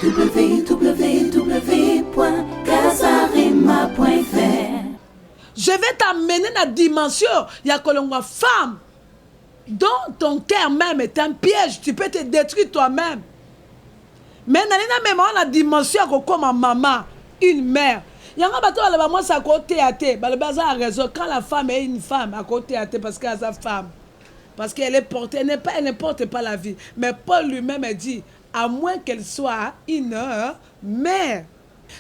www.casarema.fr. Je vais t'amener dans la dimension. Il y a que l'on femme. Dont ton cœur même est un piège. Tu peux te détruire toi-même. Mais dans la dimension comme maman, une mère. Il y a un bateau à la maman, c'est à côté à thé. A raison. Quand la femme est une femme, à côté à thé, parce qu'elle est sa femme. Parce qu'elle est portée, elle ne porte pas la vie. Mais Paul lui-même a dit, à moins qu'elle soit une mère.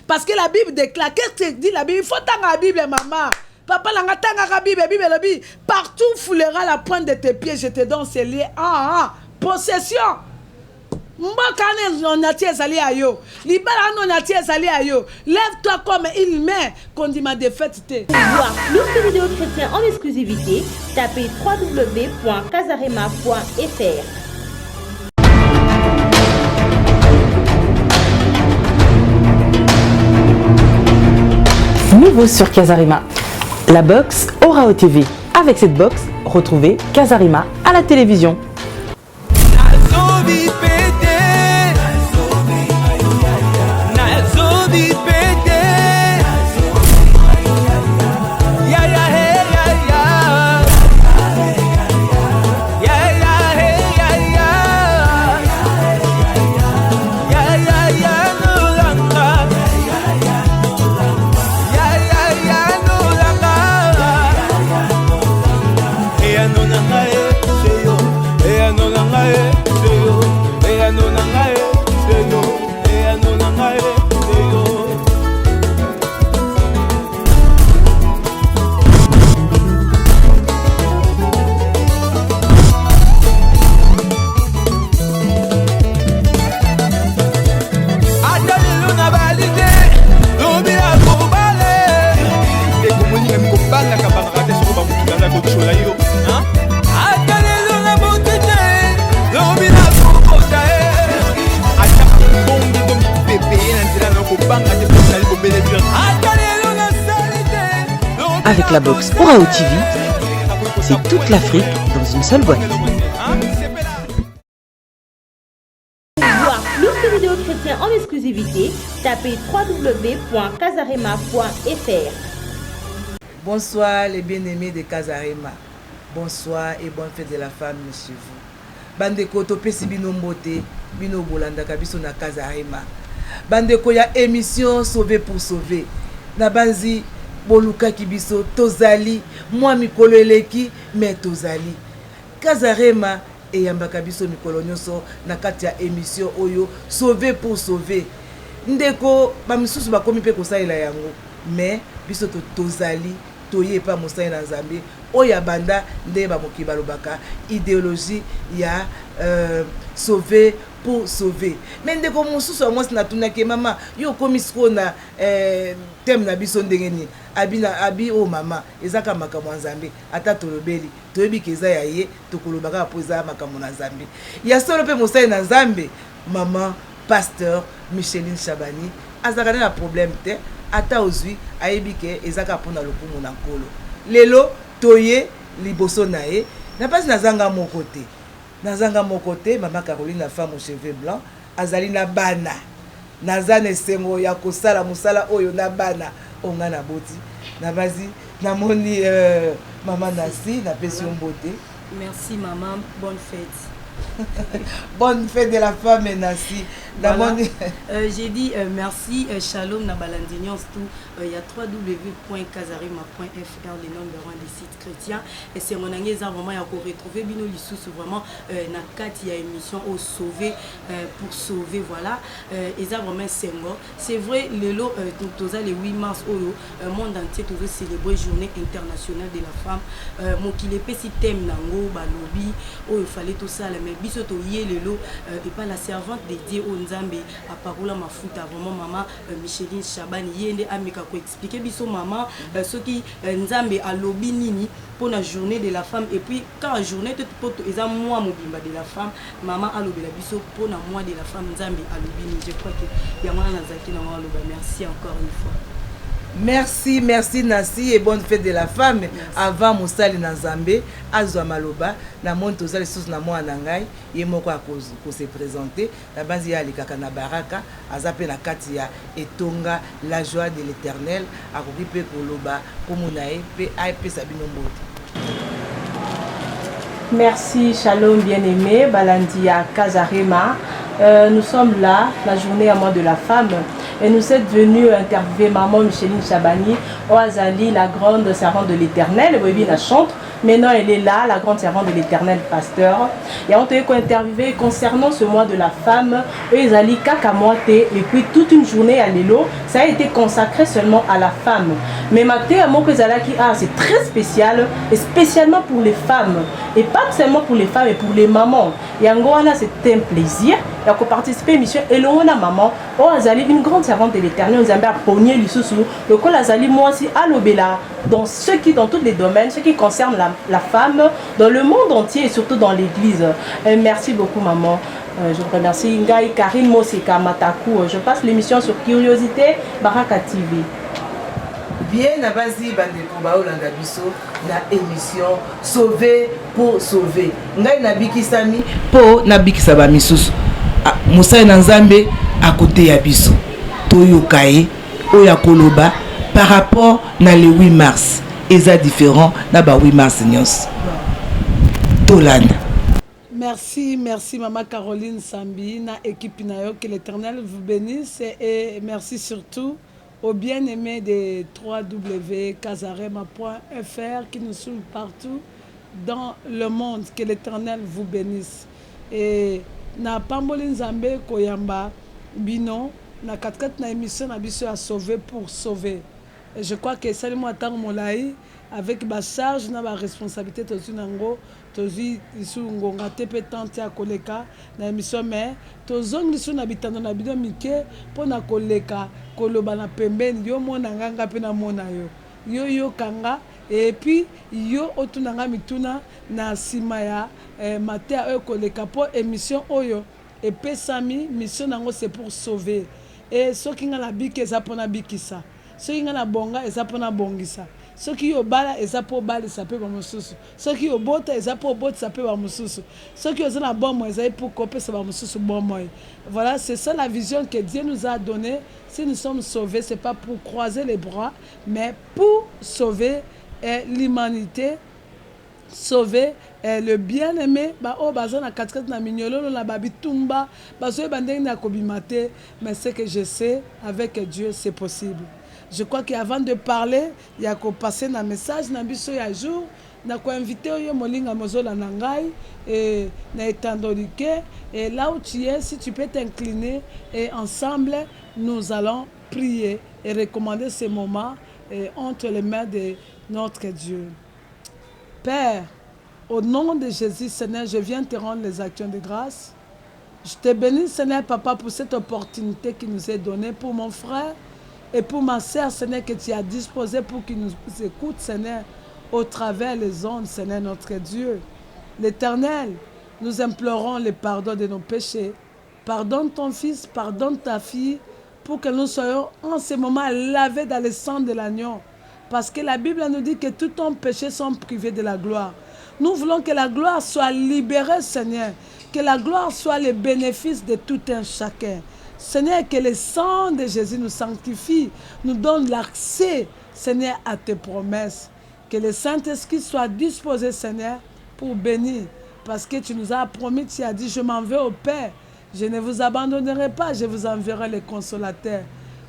Parce que la Bible déclare, qu'est-ce que dit la Bible? Il faut tant la Bible, maman. Papa, la Bible, partout foulera la pointe de tes pieds, je te donne ces liens. Possession. Lève-toi comme une mère qu'on dit ma défaite. Pour voir plus de vidéos chrétiennes en exclusivité, tapez www.casarema.fr. Nouveau sur Casarema, la box Orao TV. Avec cette box, retrouvez Casarema à la télévision. Avec la box Orao TV, c'est toute l'Afrique dans une seule boîte. Pour voir plus de vidéos chrétiennes en exclusivité, tapez www.casarema.fr. Bonsoir les bien-aimés de Casarema. Bonsoir et bonne fête de la femme chez vous. Bandeko topesi bino mbote, bino bolandaka biso na Casarema. Bandeko ya émission Sauver pour sauver. Na banzi boluka kibiso tozali mwa mikolo eleki me tozali Casarema eyambaka biso mikolo nyonso na kati ya émission oyo Sauver pour sauver. Ndeko bamisusu bakomi pe kosalela yango me biso tozali toye pa mosai na Nzambe oya banda nde bamoki balobaka idéologie ya sauver pour sauver. Mais ndeko mosusu amwa sina tunake mama yo komisiko na thème na biso ndengeni abi o mama ezaka makambo Nzambe ata tolobeli toyebi keza ya ye tokolobaka po eza makambo na Nzambe ya solo pe mosai na Nzambe mama pasteur Micheline Chabani azaka na problème te ata ozwi ayebi ke ezaka pona lokumu na nkolo lelo toye liboso na ye na pasi nazanga moko te mama Caroline la femme aux cheveux blancs azali na bana nazana esengo ya kosala musala oyo na bana onga na boti na bazi na moni maman Nasi na pesi mbote. Merci maman, bonne fête. Bonne fête de la femme Nasi. Voilà. J'ai dit merci, shalom na balandignon tout. Il y a www.casarema.fr, les numéros des sites chrétiens. Et c'est mon année vraiment ya ko retrouver bino lisusu vraiment na kati ya émission au sauver pour sauver voilà. Et ça vraiment c'est vrai le lot le 8 mars au monde entier tout veut célébrer journée internationale de la femme. Mon qui les petit thème nango balobi il fallait tout ça mais biso to yé le lot et pas la servante dédiée au Nzambe à parola mafuta vraiment maman Micheline Chabani yende ameka ko expliquer biso maman ce qui Nzambe a lobby nini pour la journée de la femme et puis quand la journée tout pour eza mois mobimba de la femme maman a lobby la biso pour la mois de la femme Nzambe a lobby ni je crois que ya mwana nazaki na loba merci encore une fois. Merci, merci Nassi et bonne fête de la femme. Merci. Avant Moussali Nazambe, Azwa Maloba, na monte aux sous na moi nangai, et moko a pour se présenter. La base ya likaka na baraka, azape na katia etonga la joie de l'Éternel, a kokipe koloba, komunae pe aipe sabino mbote. Merci, shalom bien-aimé, Balandia Kazarema. Nous sommes là, la journée à moi de la femme, et nous êtes venus interviewer maman Micheline Chabani, Oazali, la grande servante de l'Éternel. Oui, la chante. Maintenant, elle est là, la grande servante de l'Éternel, pasteur. Et on t'a interviewé concernant ce mois de la femme, Oazali Kakamoate, et puis toute une journée à l'élo, ça a été consacré seulement à la femme. Mais Maté, mon Kezalaki, c'est très spécial, et spécialement pour les femmes. Et pas seulement pour les femmes, mais pour les mamans. Et en gros, c'est un plaisir. Il a participé à l'émission et l'on a maman, oh Azali, une grande servante de l'Éternel, nous avons pogné l'issoussou, le col Azali, moi aussi, à l'obéla, dans tous les domaines, ce qui concerne la femme, dans le monde entier et surtout dans l'église. Merci beaucoup maman. Je vous remercie. Ngai Karine Moseka Mataku. Je passe l'émission sur Curiosité, Baraka TV. Bien, Nabazi Bandeko Baolanda Biso, la émission Sauver pour sauver. Ngai Nabiki Sami, pour Nabiki Sabamisusu. Moussa Nzambe à côté ya biso Toyo Kaye Oya Koloba par rapport na le 8 mars eza différent na ba 8 mars nyos Tolanda. Merci maman Caroline Sambi na équipe na yo, que l'Éternel vous bénisse et merci surtout aux bien-aimés de www.kazarema.fr qui nous suivent partout dans le monde, que l'Éternel vous bénisse. Et na pamboli nzambe koyamba bino na katkat na émission na biso à sauver pour sauver. Et je crois que c'est moi tant molai avec ba charge na ba responsabilité tozu nango tozu isu ngonga tepe tante ya koleka na émission mais tozongi isu na bitando na bido mike pona koleka koloba na pembeni yo mona nganga pe na mona yo kanga et puis yo otunanga mituna na sima ya matin oyo koleka po émission oyo et pesami mission nango c'est pour sauver et soki nga na biki eza pona bikisa soki nga na bonga eza pona bongisa soki yo bala eza po balisa pe ba mosusu soki yo bota eza po botisa pe ba mosusu soki oza na bomo eza pour kopesa ba mosusu bomo. Voilà, c'est ça la vision que Dieu nous a donnée. Si nous sommes sauvés, c'est pas pour croiser les bras, mais pour sauver l'humanité, sauver le bien-aimé. Mais ce que je sais, avec Dieu, c'est possible. Je crois qu'avant de parler, il y a qu'au passer un message, un jour, na ko invité oyo molinga mozola nangai et na etandolike et là où tu es, si tu peux t'incliner et ensemble nous allons prier et recommander ces moments entre les mains de notre Dieu. Père, au nom de Jésus, Seigneur, je viens te rendre les actions de grâce. Je te bénis, Seigneur, Papa, pour cette opportunité qui nous est donnée, pour mon frère et pour ma sœur, Seigneur, que tu as disposé pour qu'ils nous écoutent, Seigneur, au travers les ondes, Seigneur notre Dieu. L'Éternel, nous implorons le pardon de nos péchés. Pardonne ton fils, pardonne ta fille, pour que nous soyons en ce moment lavés dans le sang de l'agneau. Parce que la Bible nous dit que tous nos péchés sont privés de la gloire. Nous voulons que la gloire soit libérée, Seigneur. Que la gloire soit le bénéfice de tout un chacun. Seigneur, que le sang de Jésus nous sanctifie, nous donne l'accès, Seigneur, à tes promesses. Que le Saint-Esprit soit disposé, Seigneur, pour bénir. Parce que tu nous as promis, tu as dit, je m'en vais au Père. Je ne vous abandonnerai pas, je vous enverrai le consolateur,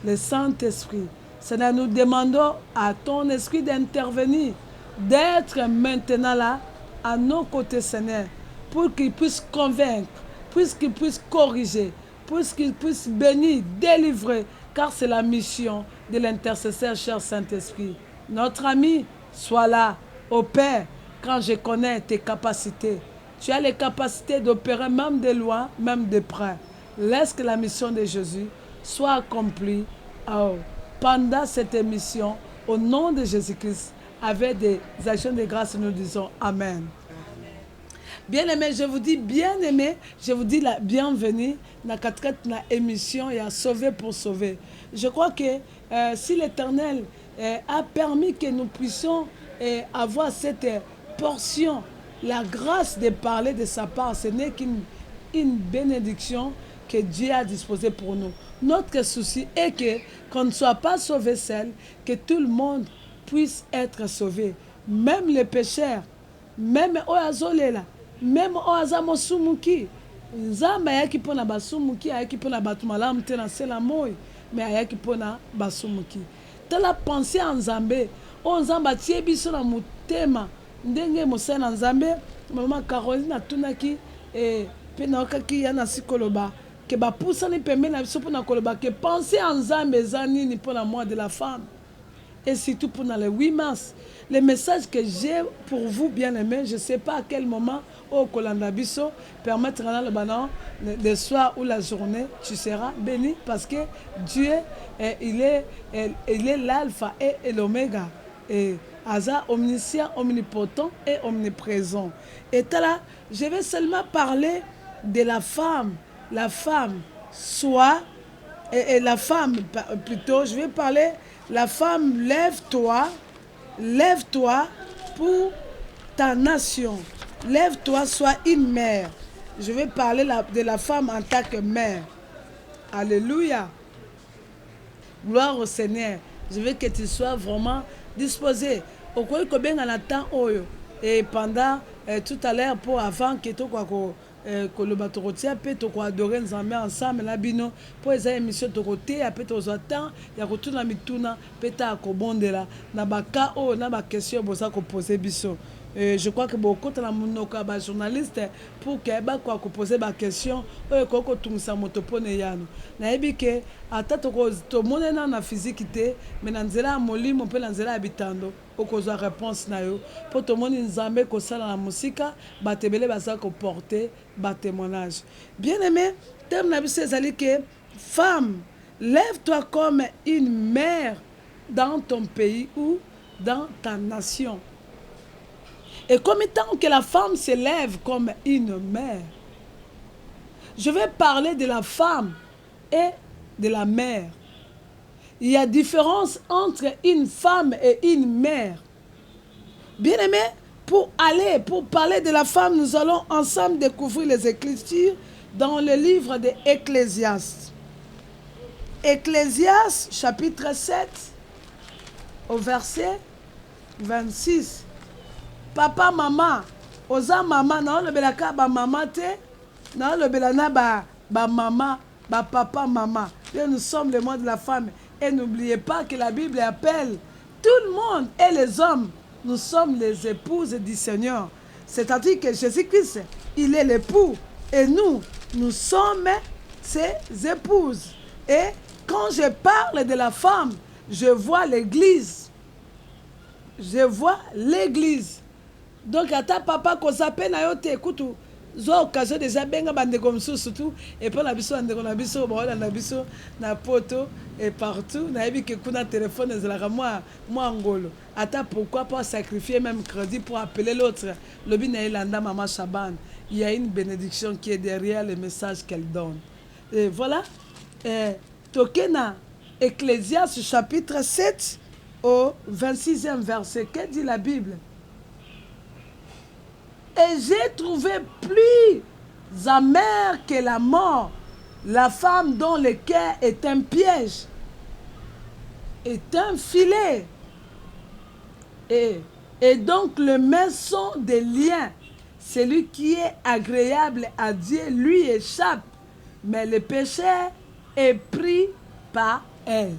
le Saint-Esprit. Seigneur, nous demandons à ton esprit d'intervenir, d'être maintenant là, à nos côtés, Seigneur, pour qu'il puisse convaincre, pour qu'il puisse corriger, pour qu'il puisse bénir, délivrer, car c'est la mission de l'intercesseur, cher Saint-Esprit. Notre ami, sois là, au Père, quand je connais tes capacités. Tu as les capacités d'opérer même de loin, même de près. Laisse que la mission de Jésus soit accomplie pendant cette émission. Au nom de Jésus-Christ, avec des actions de grâce, nous disons Amen. Bien-aimé, je vous dis bien-aimé, je vous dis la bienvenue dans la émission et à Sauver pour Sauver. Je crois que si l'Éternel a permis que nous puissions avoir cette portion, la grâce de parler de sa part, ce n'est qu'une bénédiction que Dieu a disposée pour nous. Notre souci est que qu'on ne soit pas sauvé seul, que tout le monde puisse être sauvé. Même les pécheurs, même Oazolela, même Oazamosumuki. Nzamba ayaki pona basumuki, ayaki pona batumalam te na sela moy, mais ayaki pona basumuki. Tala penser en Nzambe, o Nzamba tie biso na mutema, ndenge mosala Nzambe, maman Caroline atunaki pe na okaki yana sikoloba ke bapusani pembeni na biso pona koloba ke penser en Nzambe eza nini pona mois de la femme. Et surtout pour le 8 mars. Le message que j'ai pour vous, bien-aimés, je ne sais pas à quel moment, au Kolandabiso, permettra le banan, le soir ou la journée, tu seras béni parce que Dieu, il est l'alpha et l'oméga. Et Aza, omniscient, omnipotent et omniprésent. Et là, je vais seulement parler de la femme. La femme, soit, et la femme plutôt, je vais parler. La femme, lève-toi pour ta nation. Lève-toi, sois une mère. Je vais parler de la femme en tant que mère. Alléluia. Gloire au Seigneur. Je veux que tu sois vraiment disposé. Au quoi que bien en attend et pendant tout à l'heure pour avant que tu que le bateau retient peut te adorer Nzambe ensemble la bino pour les émissions de côté après aux attend il y a retour na mituna peta ko bondela na baka o na ba question bosa ko poser biso. Je crois que beaucoup de la journaliste pour que ba ko poser ba question o ko ko tungisa motopone yano na yebi ke ata to monena na physique te mais na nzela molimo pe na nzela habitando okozwa réponse na yo po to moni Nzambe ko sala na musika batebele baza ko porter ba témoignage. Bien-aimé, thème na biso ezali ke femme, lève-toi comme une mère dans ton pays ou dans ta nation. Et comme tant que la femme se lève comme une mère, je vais parler de la femme et de la mère. Il y a différence entre une femme et une mère. Bien aimé, pour parler de la femme, nous allons ensemble découvrir les Écritures dans le livre de Ecclésiaste. Ecclésiaste, chapitre 7, au verset 26. Papa, maman, oza maman, non le belaka ba maman te, non le belana ba maman, ba papa, maman. Et nous sommes le mois de la femme. Et n'oubliez pas que la Bible appelle tout le monde et les hommes. Nous sommes les épouses du Seigneur. C'est-à-dire que Jésus-Christ, il est l'époux. Et nous sommes ses épouses. Et quand je parle de la femme, je vois l'église. Je vois l'église. Donc, ata papa ko sape na yo te kutu zo occasion déjà benga bande comme surtout et pour la biso ande na biso ba na biso na poto et partout na yebi ke kuna téléphone ezala moi ngolo ata pourquoi pas sacrifier même crédit pour appeler l'autre lobi na elanda maman Chaban. Il y a une bénédiction qui est derrière le message qu'elle donne. Et voilà, tokena Ecclésiaste chapitre 7 au 26e verset. Que dit la Bible? Et j'ai trouvé plus amer que la mort, la femme dont le cœur est un piège, est un filet. Et donc le maçon des liens, celui qui est agréable à Dieu, lui échappe, mais le pécheur est pris par elle.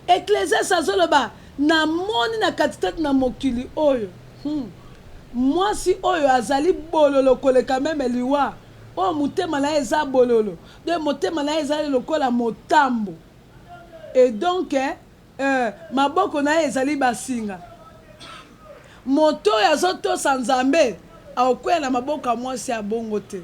Ecclésiaste azoloba na moni na katitat na mokili oyo. Moi si oyo azali bololo koleka même liwa o mutema na eza bololo de motema na eza lokola motambo et donc maboko na ezali basinga moto ya zoto sanzambe akoya na maboko mwasi ya bongo te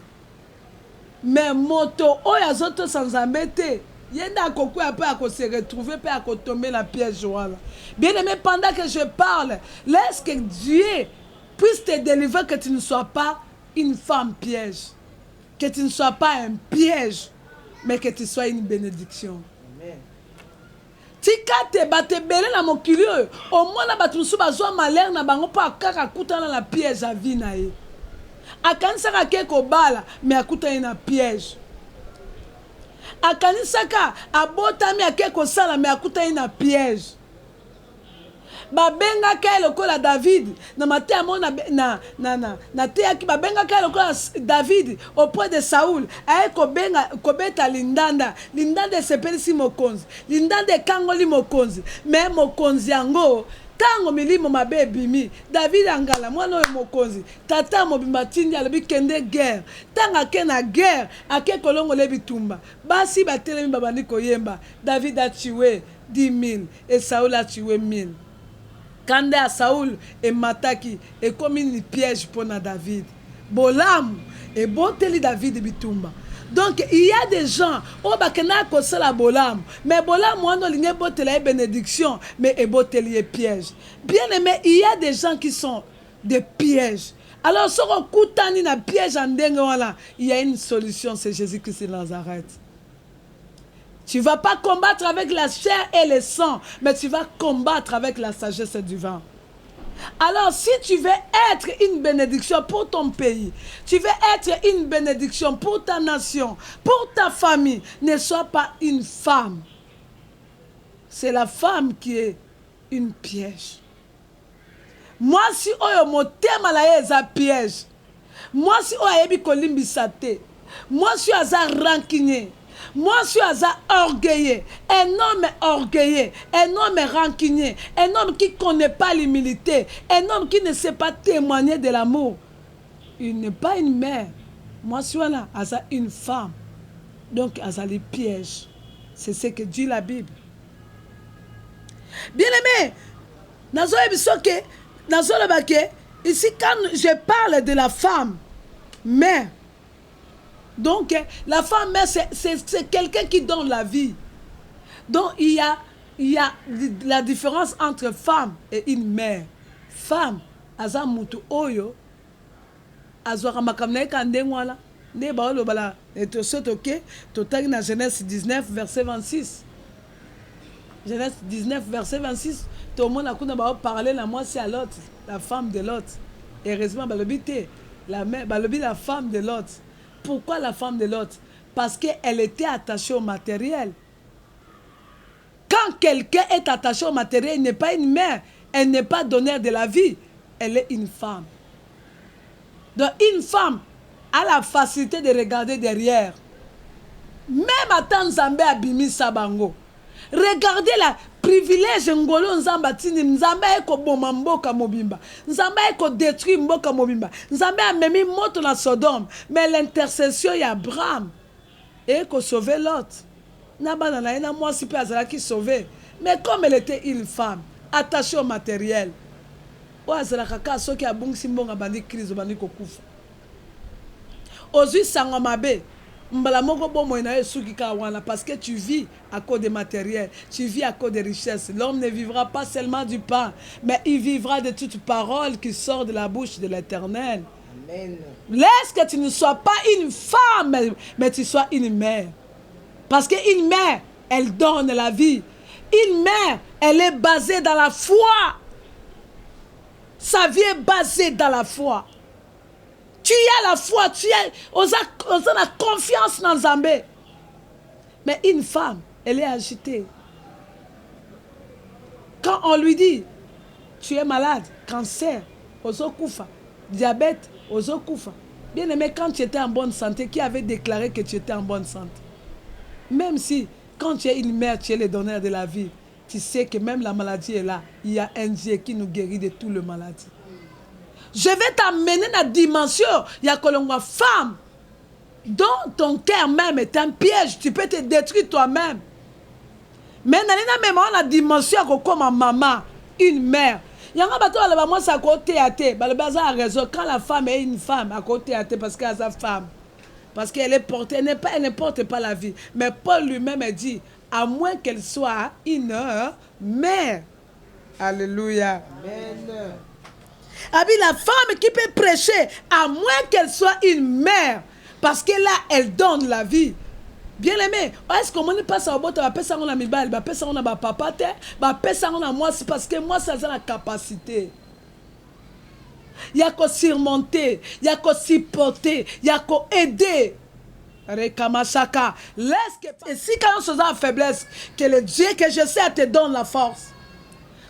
mais moto oyo azoto sanzambe te yenda akokuya pe akose retrouver pe akotomber la piège wala. Bien aimé, pendant que je parle, laisse que Dieu puisse te délivrer, que tu ne sois pas une femme piège. Que tu ne sois pas un piège, mais que tu sois une bénédiction. Amen. Tika te batebele na mokili oyo omona bato mosusu bazwa malere na bango mpo akaka akutana na piège avi na ye akanisaka ake kobala me akutani na piège akanisaka abotami ake kosala me akutani na piège babengaki ye lokola David na mateya mo na teyaki babengaki ye lokola David auprès de Saoul aye kobeta lindanda esepelisi mokonzi lindanda ekangoli mokonzi me mokonzi yango ntango milimo mabe ebimi David angala mwana oyo mokonzi tata mobimba tindi alobi kende guerre ntango ake na guerre ake kolongola bitumba basi batelemi babandi koyemba David a tué 10 000 et Saoul a tué 1000. Quand à Saoul et Mataki et comme une piège pour David. Bolam et boteli David bitumba. Donc il y a des gens au bakena ko sala bolam mais bolam moi no linge boteli bénédiction mais et boteli piège. Bien aimé, il y a des gens qui sont des pièges. Alors si on kutani na piège en dengue wala, il y a une solution, c'est Jésus-Christ de Nazareth. Tu ne vas pas combattre avec la chair et le sang, mais tu vas combattre avec la sagesse du vent. Alors, si tu veux être une bénédiction pour ton pays, tu veux être une bénédiction pour ta nation, pour ta famille, ne sois pas une femme. C'est la femme qui est une piège. Moi, si oyo motema la ye eza piège. Moi, si oyo ayebi kolimbisa te. Moi, si aza rancunier. Moi, je suis orgueilleux, un homme orgueilleux, un homme rancunier, un homme qui ne connaît pas l'humilité, un homme qui ne sait pas témoigner de l'amour. Il n'est pas une mère. Moi, je suis là, une femme. Donc, les pièges. C'est ce que dit la Bible. Bien aimé, ici, quand je parle de la femme, mère, donc, la femme, c'est quelqu'un qui donne la vie. Donc, il y a la différence entre femme et une mère. Femme, aza mutu oyo, azwaka makamna kandengwala, ne baolo bala, et to sotoke, to tagi na Genèse 19, verset 26. Genèse 19, verset 26, tout le monde a parlé, la moi c'est à l'autre, la femme de l'autre. Heureusement, balobité, la mère, balobi la femme de l'autre. Pourquoi la femme de l'autre? Parce qu'elle était attachée au matériel. Quand quelqu'un est attaché au matériel, il n'est pas une mère, elle n'est pas donneur de la vie, elle est une femme. Donc une femme a la facilité de regarder derrière. Même à temps Nzambe abimi sabango. Regardez la privilège ngolo nzamba tini nzambe eko boma mboka mobimba nzambe eko détruire mboka mobimba nzambe amemi moto na Sodome mais l'intercession ya Abraham eko sauver Lot na bana na ena mwasi pe azala ki sauver mais comme elle était une femme attachée au matériel o azala kaka soki abungisi mbonga bandi crise bandi kokufa ozui sango mabe mbala moko bomo na esuki ka wana parce que tu vis à cause des matériels, tu vis à cause des richesses. L'homme ne vivra pas seulement du pain, mais il vivra de toute parole qui sort de la bouche de l'Éternel. Amen. Laisse que tu ne sois pas une femme, mais tu sois une mère. Parce qu'une mère, elle donne la vie. Une mère, elle est basée dans la foi. Sa vie est basée dans la foi. Tu as la foi, tu as la confiance dans Zambé. Mais une femme, elle est agitée. Quand on lui dit, tu es malade, cancer, ozokufa, diabète, ozokufa. Bien aimé, quand tu étais en bonne santé, qui avait déclaré que tu étais en bonne santé? Même si, quand tu es une mère, tu es le donneur de la vie, tu sais que même la maladie est là. Il y a un Dieu qui nous guérit de toutes les maladies. Je vais t'amener dans la dimension, il y a une femme dont ton cœur même est un piège, tu peux te détruire toi-même. Mais dans la dimension, comme maman, une mère. Il y a un bateau moi c'est à côté à terre. Le raison quand la femme est une femme à côté à terre parce qu'elle est sa femme. Parce qu'elle est portée, elle ne porte pas la vie. Mais Paul lui-même a dit, à moins qu'elle soit une mère. Alléluia. Amen. Abi, la femme qui peut prêcher, à moins qu'elle soit une mère, parce que là, elle donne la vie. Bien aimé, est-ce qu'on ne passe à botte, on ça on a mis balle, on ça on a papa, on ça on a moi, c'est parce que moi, ça a la capacité. Il y a qu'à surmonter, il y a qu'à supporter, il y a qu'à aider. Rekamashaka. Et si quand on se sent en faiblesse, que le Dieu que je sais te donne la force.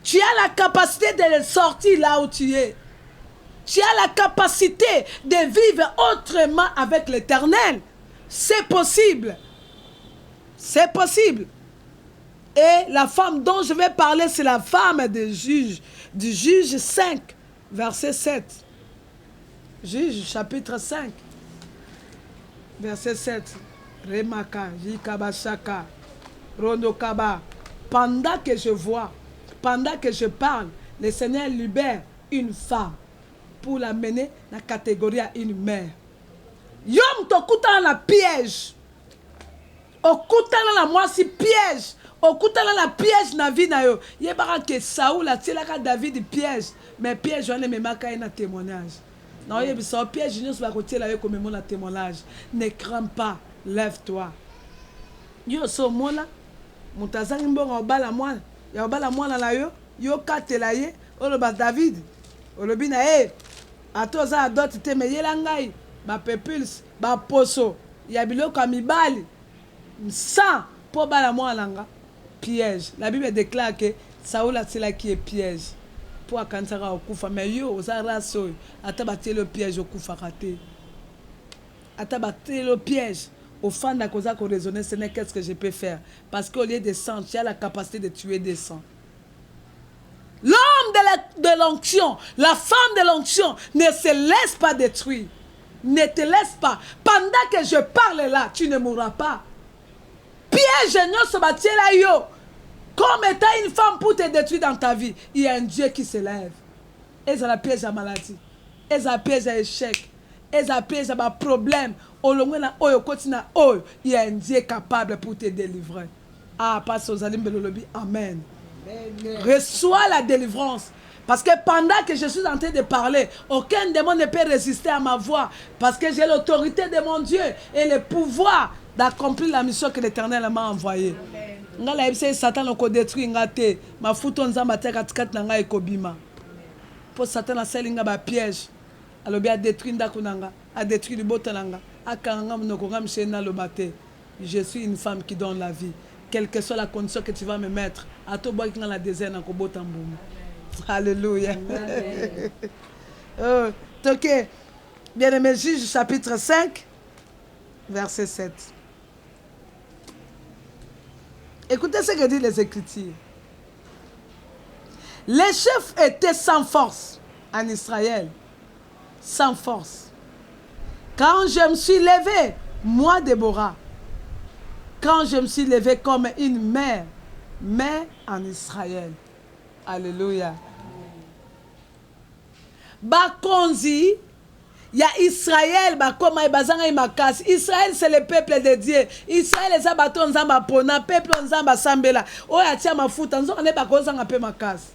Tu as la capacité de le sortir là où tu es. Tu as la capacité de vivre autrement avec l'Éternel. C'est possible. C'est possible. Et la femme dont je vais parler, c'est la femme du juge 5, verset 7. Juge, chapitre 5, verset 7. Remaka, Jikabashaka, Rondokaba. Pendant que je vois, pendant que je parle, le Seigneur libère une femme pour la mener dans la catégorie à une mère. Yom tokuta la piège. Okuta la moisi piège. Okuta la piège na vie na yo. Yebara que Saoul a tiré la David piège. Mais piège on ne me marque un témoignage. Non, yebisa piège nous va retirer la yo comme mon témoignage. Ne crains pas, lève-toi. Yo so mona mutazangi mbongo obala mwana. Ya obala mwana la yo katela ye oloba David. Olobi na atoza adote te me yela ngai ba pepuls ba poso ya biloko ya mibali sans po bala mwana nga piège. La Bible déclare que Saoul a cela qui est piège pour akansaka okufa mais yo oza race oyo ata batie le piège okufa raté ata batie le piège au fond de cause qu'on raisonner ce n'est qu'est-ce que je peux faire parce qu'au lieu de sang tu as la capacité de tuer des sangs. L'homme de l'onction, la femme de l'onction ne se laisse pas détruire. Ne te laisse pas. Pendant que je parle là, tu ne mourras pas. Piège non se bâtit là yo. Comme étant une femme pour te détruire dans ta vie, il y a un Dieu qui se lève. Et ça la piège à maladie. Et ça piège à échec. Et ça piège à problème. Il y a un Dieu capable pour te délivrer. Ah, passe aux alim belolobi. Amen. Reçois la délivrance. Parce que pendant que je suis en train de parler, aucun démon ne peut résister à ma voix. Parce que j'ai l'autorité de mon Dieu et le pouvoir d'accomplir la mission que l'Éternel m'a envoyée. Satan a détruit ngate. Ma fouton nzamba te katikat nanga ekobima. Pour Satan a seli nga ba piège. Alobi a détruit ndako nanga, a détruit le boto nanga. Akanga mnoko nga mshena lo bate. Je suis une femme qui donne la vie. Quelle que soit la condition que tu vas me mettre, à toi, bois qui dans la désert, dans le botamboum. Alléluia. Ok. Bien-aimé, Juge, chapitre 5, verset 7. Écoutez ce que disent les Écritures. Les chefs étaient sans force en Israël. Sans force. Quand je me suis levé, moi, Déborah, quand je me suis levée comme une mère en Israël. Alléluia. Bakonzi, il y a Israël, Israël c'est le peuple de Dieu. Israël c'est baton nzamba pona, peuple nzamba sambela. Oya tia mafuta, nzo ne bakoza ngape makasi.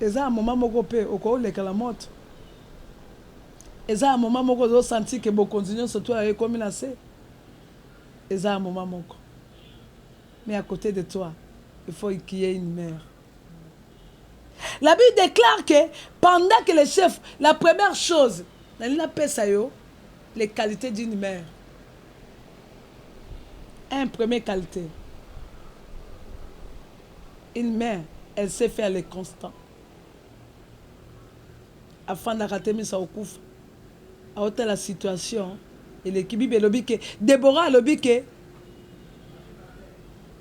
Eza un moment moko pe oko leka la moto. Eza un moment moko zo senti que bo continuer surtout avec comme il a fait. Et ça, un moment moko. Mais à côté de toi, il faut qu'il y ait une mère. La Bible déclare que pendant que les chefs, la première chose, les qualités d'une mère. Première qualité. Une mère, elle sait faire les constants. Afin d'arrêter mes saoukoufa. À haute la situation. Et l'équipe Bible que Déborah a dit que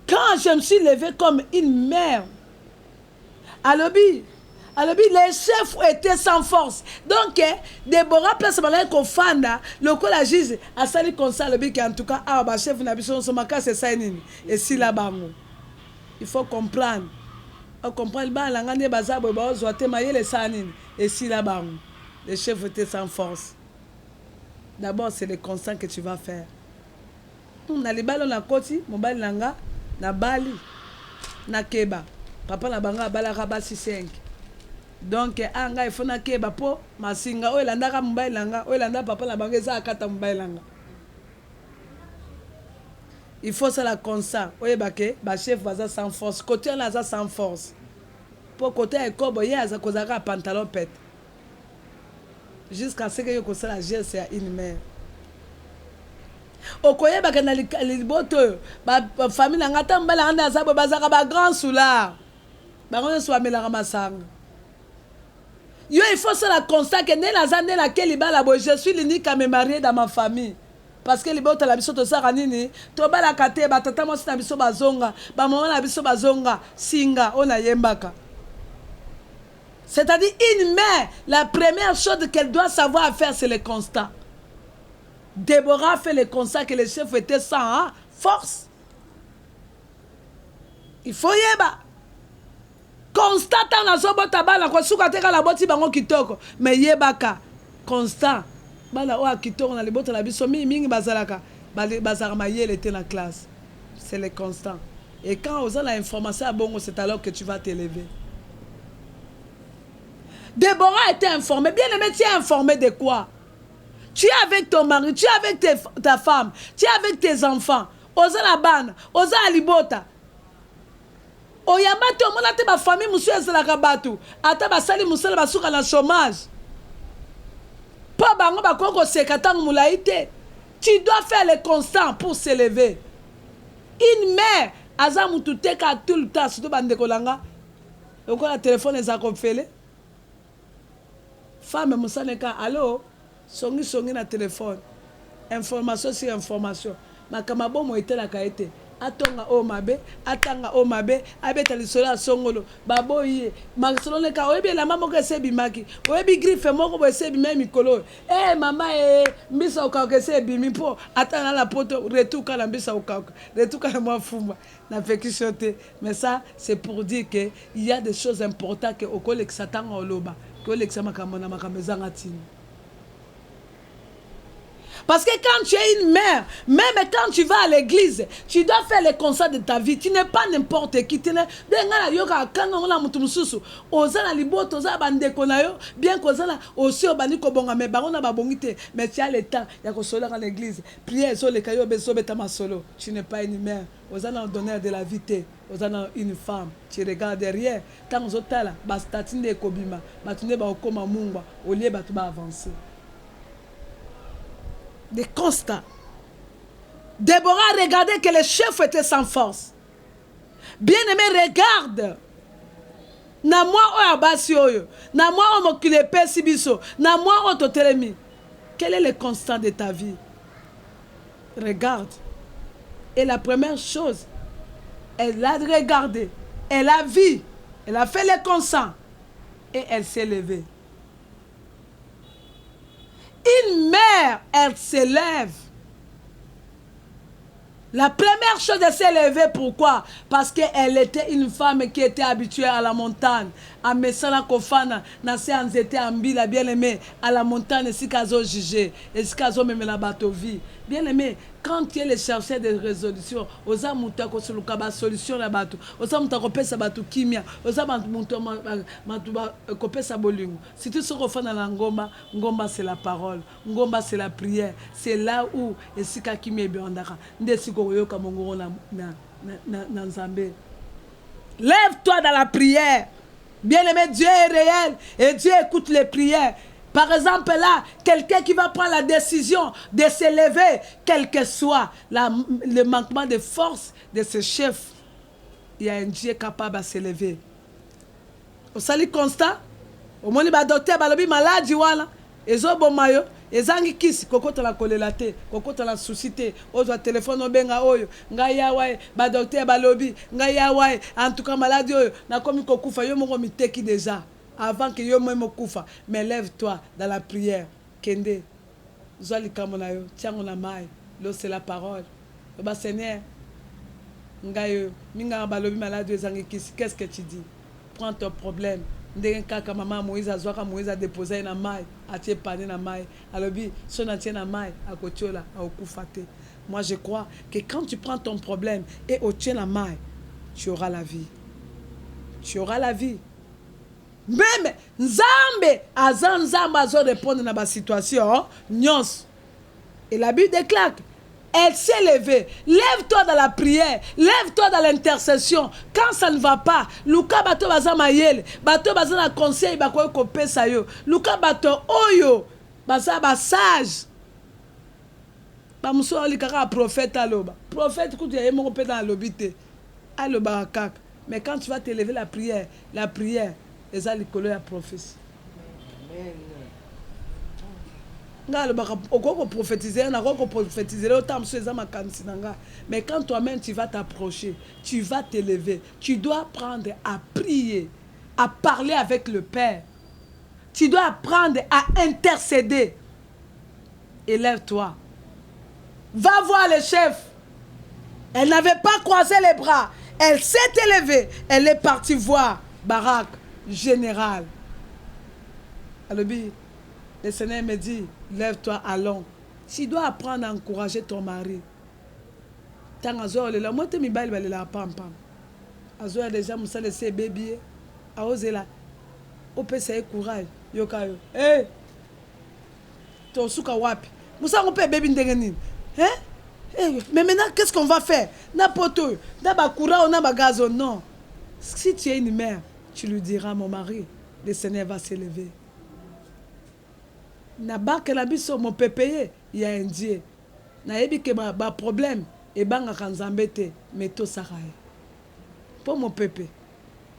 quand je me suis levée comme une mère, les chefs étaient sans force. Donc, Déborah place malin qu'on fanda, le coup la juge a sali comme ça, en tout cas, ah, bah, chef n'a pas son maca, c'est ça, et si là-bas, il faut comprendre. On comprend le bas, l'angane bazar, et si là-bas, les chefs étaient sans force. D'abord, c'est le constant que tu vas faire. Na libalo na koti, mobali nanga, na bali, na keba. Papa na banga bala rabasi 5. donc anga il faut na keba po masinga oyo elandaka mobali langa oyo elanda papa na bango eza akata mobali langa il faut ça la constat oyeba ke bachef baza sans force côté wana aza sans force po côté ya ekobo ye aza kozalaka pantalon pete jusqu'à ce que yo kosala geste ya une mère okoyebaka na liboto oyo bafamile yanga ata mobali yanga nde aza boye bazalaka bagrand soulard bango nyonso bamelaka masanga yo il faut sala constat ke nde naza nde nake libala boye je suis l'unique à me marier dans ma famille parce que libota la biso tosaka nini tobalaka te batata mwasi na biso bazonga bamama na biso bazonga singa oyo nayembaka. C'est-à-dire une mère, la première chose qu'elle doit savoir faire, c'est le constat. Déborah fait le constat que le chef était sans force. Il faut yeba. Constat na zobota bala kwa suka teka la boti bango kitoko. Mais yebaka constat. Bala oa kitoko na libota la biso mingi bazalaka. Bazara mayele était la classe. C'est le constant. Et quand on a l'information à bongo, c'est alors que tu vas t'élever. Déborah était informée. Bien aimé, tu es informé de quoi? Tu es avec ton mari, tu es avec ta femme, tu es avec tes enfants. Oza la banne, oza alibota. Oyamate au monde ma famille monsieur ezalaka batu. Ata basali musala basuka na chômage. Po bango bakoko sekatang mulaite. Tu dois faire le constant pour s'élever. Une mère aza mututeka tout le temps surtout bandeko langa. Oko la téléphone ezako fele. Femme musaneka allo songi na téléphone information sur information makama bomo etelaka ete atonga o mabe atanga o mabe abeta lisolo ya songolo baboyi makisolo neka oyebi la mama ko esebi maki oyebi griffe moko bo esebi même mikolo mama mbisa okaka esebi mipo atana la poto retuka na mbisa okaka retuka na moi fumba na fékition te mais ça c'est pour dire que il y a des choses importantes que okolek satanga oloba parce que quand tu es une mère, même quand tu vas à l'église, tu dois faire le constat de ta vie. Tu n'es pas n'importe qui. Tu n'es pas yoka kanga ngona mutu mususu. Ozala liboto ozala bandeko na yo, bien kozala aussi obani ko bonga me barona ba bongite, mais tu as le temps ya ko sola à l'église. Prière so le kayo beso betama solo. Tu n'es pas une mère. Ozala un donneur de la vie. Ozana une femme, tu regardes derrière, tant aux hôtels, bastatine de kobima, batune ba okoma mungwa, au lieu batu ba avancer. Des constats. Déborah regardait que le chef était sans force. Bien-aimé, regarde. Na moi o abasi oyo, na moi o mokile pesi biso, na moi o totelemi. Quel est le constat de ta vie? Regarde. Et la première chose, elle a regardé, elle a vu, elle a fait le consent et elle s'est levée. Une mère, elle s'élève. La première chose, elle s'est levée, pourquoi? Parce qu'elle était une femme qui était habituée à la montagne. À Messala Kofana, Nassé Anzete Ambila, bien aimé, à la montagne, et si Kazo jugé, et si Kazo même la bateau vie. Bien aimé, quand tu es le chercheur de résolution, osa muta ko soluka ba solution la bateau, osa muta ko pesa bateau kimia, osa muta matuba ko pesa bolingo. Si tu se refais dans la ngomba, ngomba c'est la parole, ngomba c'est la prière, c'est là où et si ka kimia biondaka, ndesi ko yoka mongo na nzambe. Lève-toi dans la prière. Bien-aimé, Dieu est réel et Dieu écoute les prières. Par exemple, là, quelqu'un qui va prendre la décision de s'élever, quel que soit le manquement de force de ce chef, il y a un Dieu capable de s'élever. Au salut constat, au moment où le docteur est malade, mayo, ezangi kisi kokota la kolelate, kokota la suscité, ozo téléphone obenga oyo, ngaya wae, ba docteur balobi, ngaya wae, en tout cas malade oyo, na komi kokufa yo moko miteki déjà. Avant que yo même kufa, mais lève-toi dans la prière. Kende, zali kamona yo, tiens on a mai, l'eau c'est la parole. Ba Seigneur, ngayo, minga balobi malade ezangi kisi, qu'est-ce que tu dis? Prends ton problème. Ndenge kaka maman Moïse azwaka Moïse a déposé na mai, atie pané na mai. Alobi, son atie na mai, akotiola, akufate. Moi je crois que quand tu prends ton problème et au tien la mai, tu auras la vie. Tu auras la vie. Même Nzambe, Azan Nzambe, Azan répondre à ma situation, nyons. Et la Bible déclare, elle s'est levée. Lève-toi dans la prière. Lève-toi dans l'intercession. Quand ça ne va pas, Luka bato baza mayele, bato baza na conseil bakoy ko pesa yo. Luka bato oyo, baza ba sage. Ba muso ali kaka prophète aloba. Prophète kutu ya yemo pe dans lobité. Aloba kaka. Mais quand tu vas te lever la prière, les alikolo ya prophétie. Amen. Mais quand toi-même tu vas t'approcher, tu vas t'élever, tu dois apprendre à prier, à parler avec le Père. Tu dois apprendre à intercéder. Élève-toi. Va voir le chef. Elle n'avait pas croisé les bras. Elle s'est élevée. Elle est partie voir Barak, général. Alors, le Seigneur me dit, lève-toi, allons. Tu dois apprendre à encourager ton mari. Tant azor le la moi te mi bali bali la pam pam. Azor déjà musa laisser bébé. A oser là. O pesa e courage. Yo kayo. Eh. To suka wapi. Musa on peut bébé ndenge nini? Hein? Eh, mais maintenant qu'est-ce qu'on va faire? N'importe où. Na ba courant na ba gazon non. Si tu es une mère, tu lui diras mon mari, le Seigneur va s'élever. Na ba que la biso mon peut payer, il y a un Dieu. Na yebi que ba problème et banga kanzambete meto saraye. Pour mon pépé.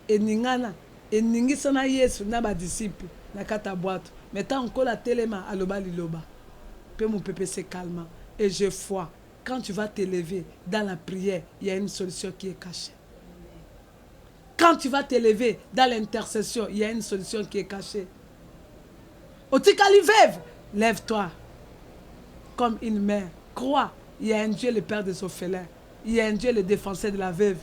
Et ningana et ningisa na Yesu na ba disciple na kata boîte. Mais tant encore la téléma à loba liloba. Puis mon pépé se calme et j'ai foi. Quand tu vas t'élever dans la prière, il y a une solution qui est cachée. Quand tu vas t'élever dans l'intercession, il y a une solution qui est cachée. Lève-toi comme une mère. Crois, il y a un Dieu, le Père des orphelins. Il y a un Dieu, le défenseur de la veuve.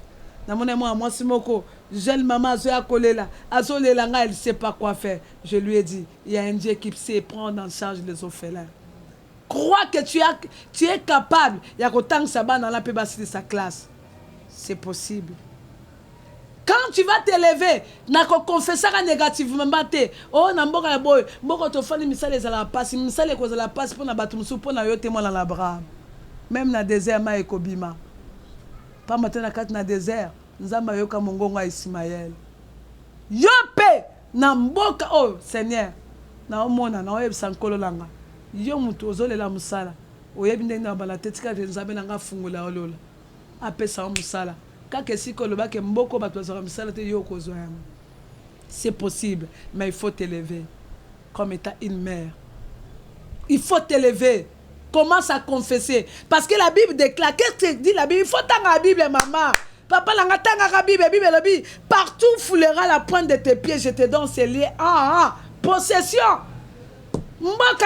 Jeune maman, elle ne sait pas quoi faire. Je lui ai dit, il y a un Dieu qui sait prendre en charge les orphelins. Crois que tu es capable. Il y a autant que ça va dans la de sa classe. C'est possible. Quand tu vas t'élever, na ko confesser négativement te. Oh na mboka la boy, mboka to fani misale za la passe, misale ko za la passe pour na batumsu pour na yo témoin dans la bras. Même na désert ma ekobima. Pas matin na kat na désert, nzamba yo ka mongongo Ismaël. Yo pe na mboka oh Seigneur. Na omona na oyeb sankolo langa. Yo mutu ozolela musala. Oyebi ndenge na bala tetika nzambe na nga fungula olola. Apesa musala. C'est possible, mais il faut t'élever comme étant une mère. Il faut t'élever. Commence à confesser. Parce que la Bible déclare, qu'est-ce que dit la Bible? Il faut t'en la Bible, maman. Papa, la Bible, la Bible. Partout foulera la pointe de tes pieds, je te donne ces liens. Possession. Lève-toi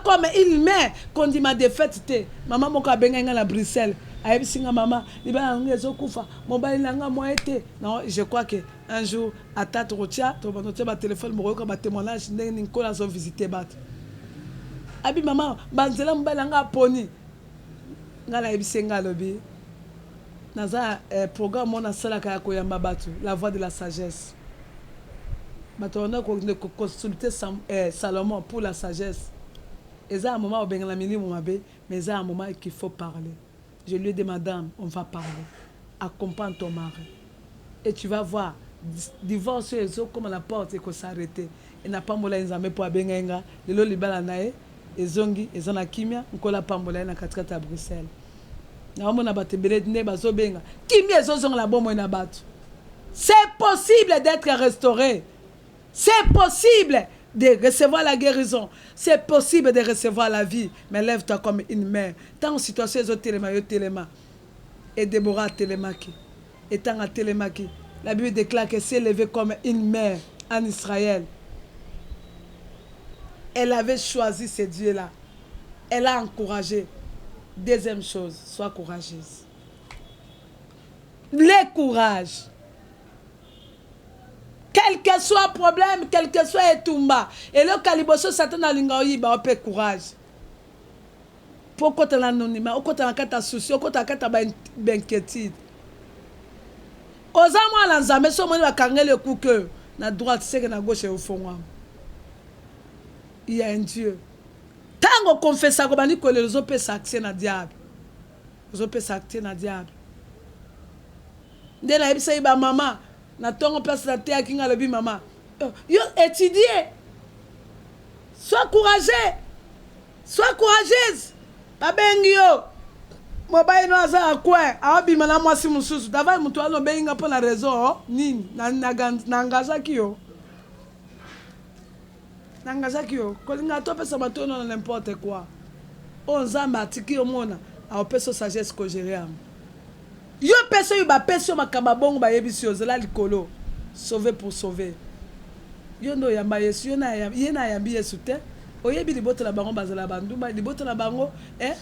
comme une mère qu'on dit ma défaite. Maman moko abenga na Bruxelles. Ayebisinga maman, libala ngezo kufa. Mobile langa moi été. Non, je crois que un jour à Tatrotia, to banote ba téléphone moko ka ba témoignage ndenge nkola zo visiter bat. Abi maman, banzela mobile langa poni. Ngala yebisenga lobi. Naza programme mona sala ka koyamba batu, la voix de la sagesse. On a consulté Salomon pour la sagesse. Et ça, un moment où mais c'est un moment qu'il faut parler. Je lui ai dit, madame, on va parler. Accompagne ton mari. Et tu vas voir, divorce, comme la porte, et qu'on s'arrête. Il n'a pas moulin en pour Abenga. Le lot libala nae, et zongi, et zona kimia, on colla pas moulin à 4 à Bruxelles. C'est possible d'être restauré. C'est possible de recevoir la guérison. C'est possible de recevoir la vie. Mais lève-toi comme une mère. Tant en situation, ils ont téléma. Et Déborah télémaki. Et tant à télémaki. La Bible déclare qu'elle s'est levée comme une mère en Israël. Elle avait choisi ce Dieu-là. Elle a encouragé. Deuxième chose, sois courageuse. Le courage. Quel que soit le problème, quel que soit le tumba. Et le caliboso Satan a l'ingaoui, bah, on peut courage. Pourquoi tu as l'anonymat, pourquoi tu as un souci, pourquoi tu as une inquiétude. oza mwana nzambe so moni bakangeli ekuke na droite seke na gauche eofongwama. Il y a un Dieu. Tango confessa ko bani ko le ozopesa accès na diable. Ozopesa accès na diable. Ndela ebisa iba mama na tongo place na te akinga lobi mama. Yo étudier. Sois courageux. Sois courageuse. Babengi yo. Mobile no aza akwa abima na mwasi mususu. Davai mutu alo benga po na raison nini na ngazaki yo. Nangazaki yo kolinga topesa matono na n'importe quoi. Onzamba atiki omona a peso sagesse ko gérer am. Yo peso yo ba peso makamba bongo ba yebisi ozela likolo. Sauver pour sauver. Yo ndo yamba Yesu yo na yambi Yesu te. Oyebi libota la bango bazala banduma libota la bango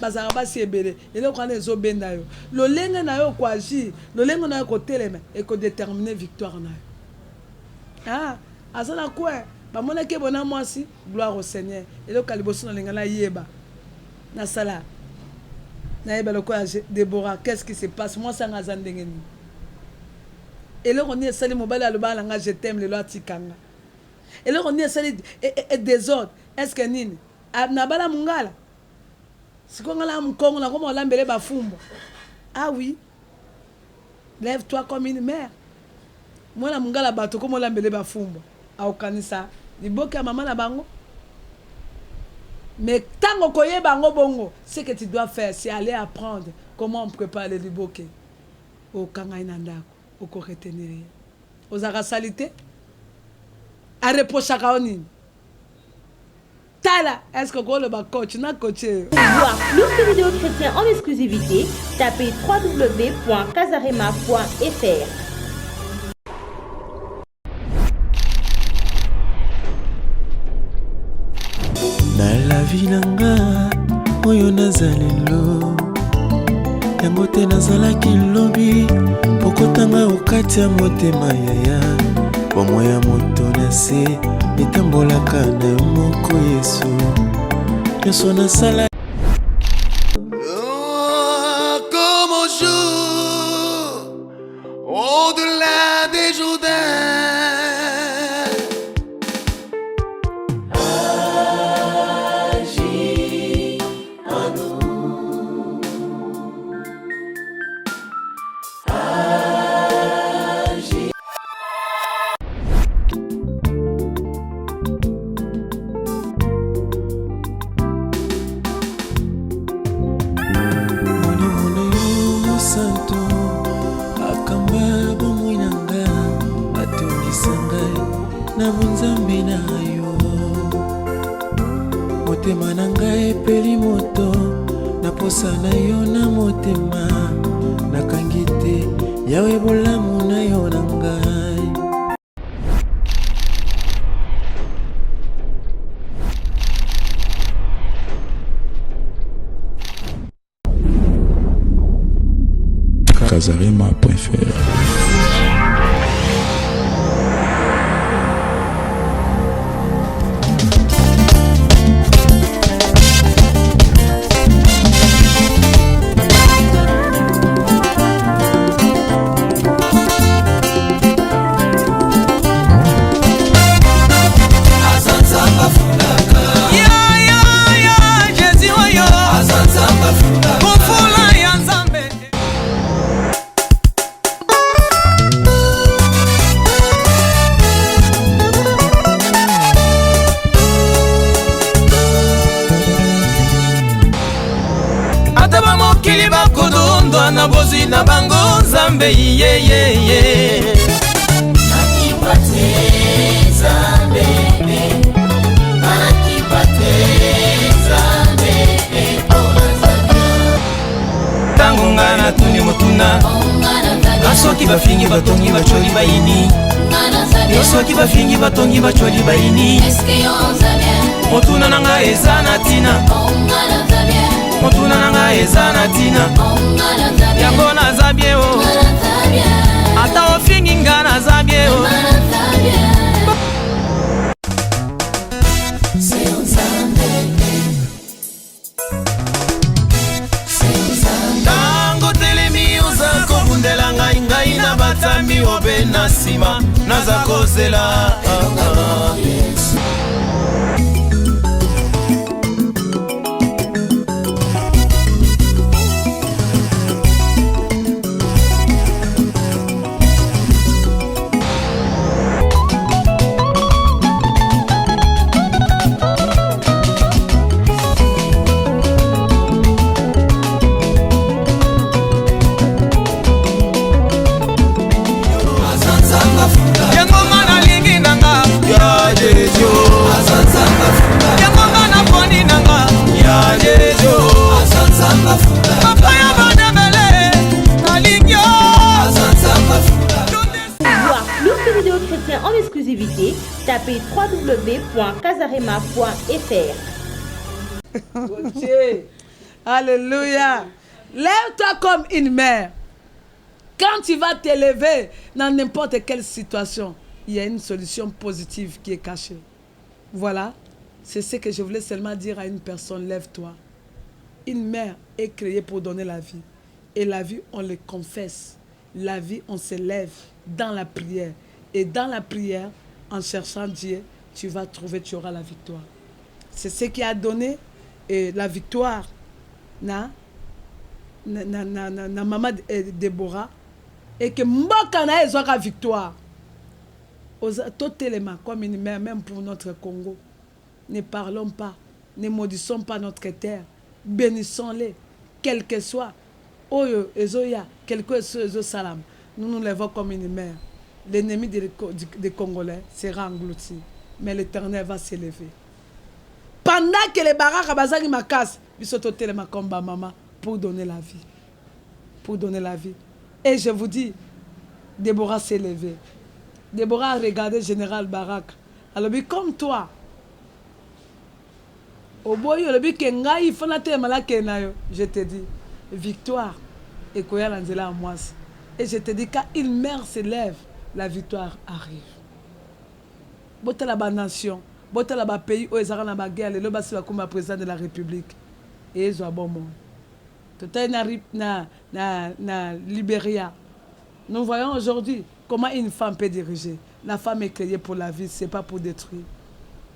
bazala basi ebele. Ele ko na ezo benda yo. Lo lenge na yo ko agir, lo lenge na yo ko telema et ko déterminer victoire na yo. Ah, azana quoi? Bamona ke bona mwasi gloire au Seigneur et le kaliboso na lingala yeba na sala na yeba le quoi Déborah qu'est-ce qui se passe moi ça ngaza ndengeni et le on est sali mobile le bala nga je t'aime le loi tikanga et le on est sali et désordre est-ce que nini na bala mungala siko ngala mkongo na komo lambele bafumbo ah oui lève-toi comme une mère moi na mungala bato komo lambele bafumbo au kanisa liboke ya maman na bango. Mais tant que tu bango bongo, ce que tu dois faire, c'est aller apprendre comment on prépare le liboke. Au kangai nandako, au ko retenir. Aux arasalité, à reprocher kaoni. Tala, est-ce que le coach na coaché? Pour voir plus de vidéos chrétiennes en exclusivité, tapez www.casarema.fr. La vie nanga oyo nazalelo yango te nazalaki lobi pokotanga okati ya motema yaya bomoi ya moto na se etambolaka na yo moko Yesu nyonso nasala comme au jour au-delà des Jourdains. Motema na ngai epeli moto naposa na yo na motema nakangi te yawe bolamu na yo na ngai. Casarema.fr. Na bozi na bango Nzambe ye akipate Nzambe tango ngana tuni mutuna asoki bafingi batongi bacholi baini asoki bafingi batongi bacholi baini motuna nanga ezana tina motuna nanga ezana tina yango nazabie o ata ofingi nga nazabie o tango telemi oza kobundela ngai na batambi o na nsima naza kozela En exclusivité, tapez www.casarema.fr. Alléluia. Lève-toi comme une mère. Quand tu vas t'élever dans n'importe quelle situation, il y a une solution positive qui est cachée. Voilà, c'est ce que je voulais seulement dire à une personne, lève-toi. Une mère est créée pour donner la vie. Et la vie, on le confesse. La vie, on se lève dans la prière. Et dans la prière, en cherchant Dieu, tu vas trouver, tu auras la victoire. C'est ce qui a donné la victoire na maman Déborah. Et que Mbokana ait la victoire. Totalement, comme une mère, même pour notre Congo. Ne parlons pas, ne maudissons pas notre terre. Bénissons-les, quel que soit. Oyo, Ezoya, quel que soit Ezo Salam. Nous nous lèvons comme une mère. L'ennemi des Congolais sera englouti. Mais l'Éternel va s'élever. Pendant que les barraques bazali makas, ils sont totalement comme maman pour donner la vie. Pour donner la vie. Et je vous dis, Déborah s'est levée. Déborah a regardé Général Barak. Alors, comme toi, au boy, je te dis, victoire. Et Koya Lanzela à moi. Et je te dis, quand une mère se lève, la victoire arrive. Bota la nation, bota la pays où ils ont la guerre, le bas c'est comme président de la République. Et ils ont un bon monde. Tout na Libéria. Nous voyons aujourd'hui comment une femme peut diriger. La femme est créée pour la vie, c'est pas pour détruire.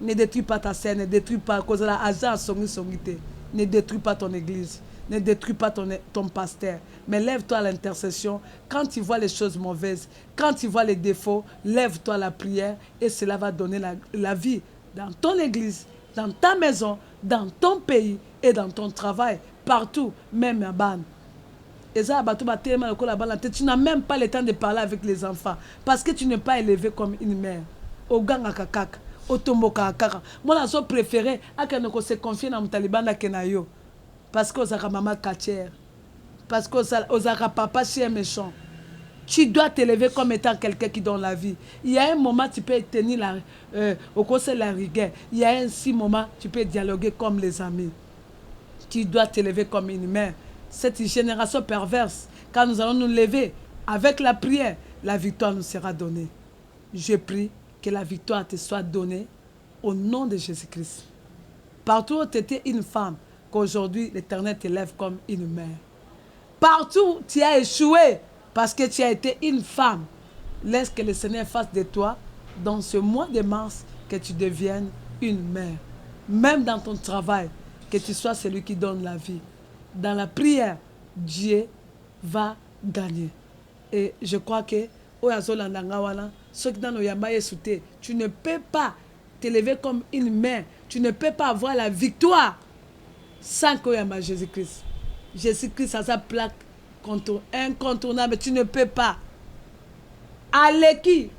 Ne détruis pas ta scène, ne détruis pas à cause de la hasard songité. Ne détruis pas ton église. Ne détruis pas ton pasteur, mais lève-toi à l'intercession. Quand tu vois les choses mauvaises, quand tu vois les défauts, lève-toi à la prière et cela va donner la vie dans ton église, dans ta maison, dans ton pays et dans ton travail, partout, même à Ban. Tu n'as même pas le temps de parler avec les enfants parce que tu n'es pas élevé comme une mère. Au ganga kakak, au tombo kakaka. Moi, je préféré à que nous se confie dans le Taliban à Kenayo. Parce que aux maman katière, parce que aux papa chien méchant. Tu dois t'élever comme étant quelqu'un qui donne la vie. Il y a un moment tu peux tenir au conseil la rigueur. Il y a un moment tu peux dialoguer comme les amis. Tu dois t'élever comme une mère. Cette génération perverse, quand nous allons nous lever avec la prière, la victoire nous sera donnée. Je prie que la victoire te soit donnée au nom de Jésus-Christ. Partout où tu étais une femme, qu'aujourd'hui l'Éternel t'élève comme une mère. Partout tu as échoué parce que tu as été une femme. Laisse que le Seigneur fasse de toi, dans ce mois de mars, que tu deviennes une mère. Même dans ton travail, que tu sois celui qui donne la vie. Dans la prière, Dieu va gagner. Et je crois que tu ne peux pas t'élever comme une mère. Tu ne peux pas avoir la victoire sans Koyama Jésus-Christ. Jésus-Christ a sa plaque incontournable. Tu ne peux pas. Aleki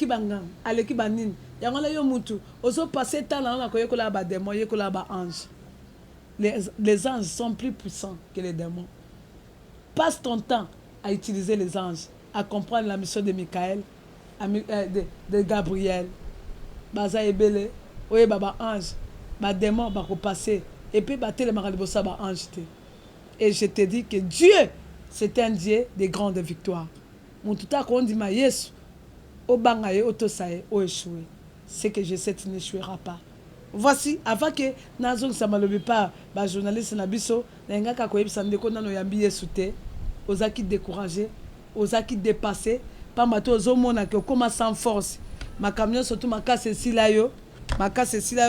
bangam, aleki banin. Yangola yo mutu. Oso passer temps là on a koyokola ba démon, yokola ba ange. Les anges sont plus puissants que les démons. Passe ton temps à utiliser les anges, à comprendre la mission de Michael, de Gabriel, Baza Ebele, Oye Baba Ange, ba démon va repasser, et puis battre les maralibosa ba ange. Et je te dis que Dieu, c'est un Dieu de grandes victoires. Mon tout à qu'on dit ma Yesu, au bangaye, au tosaye, au échoué. C'est que je sais que tu n'échoueras pas. Voici, avant que Nazong Samalobi pas, bah journaliste Nabiso, n'enga kakoyeb sandeko nano yambi Yesu te, osaki découragé, ozaki dépassé pamba to ozomona ke okoma sans force makambo nyonso tu makasi esila yo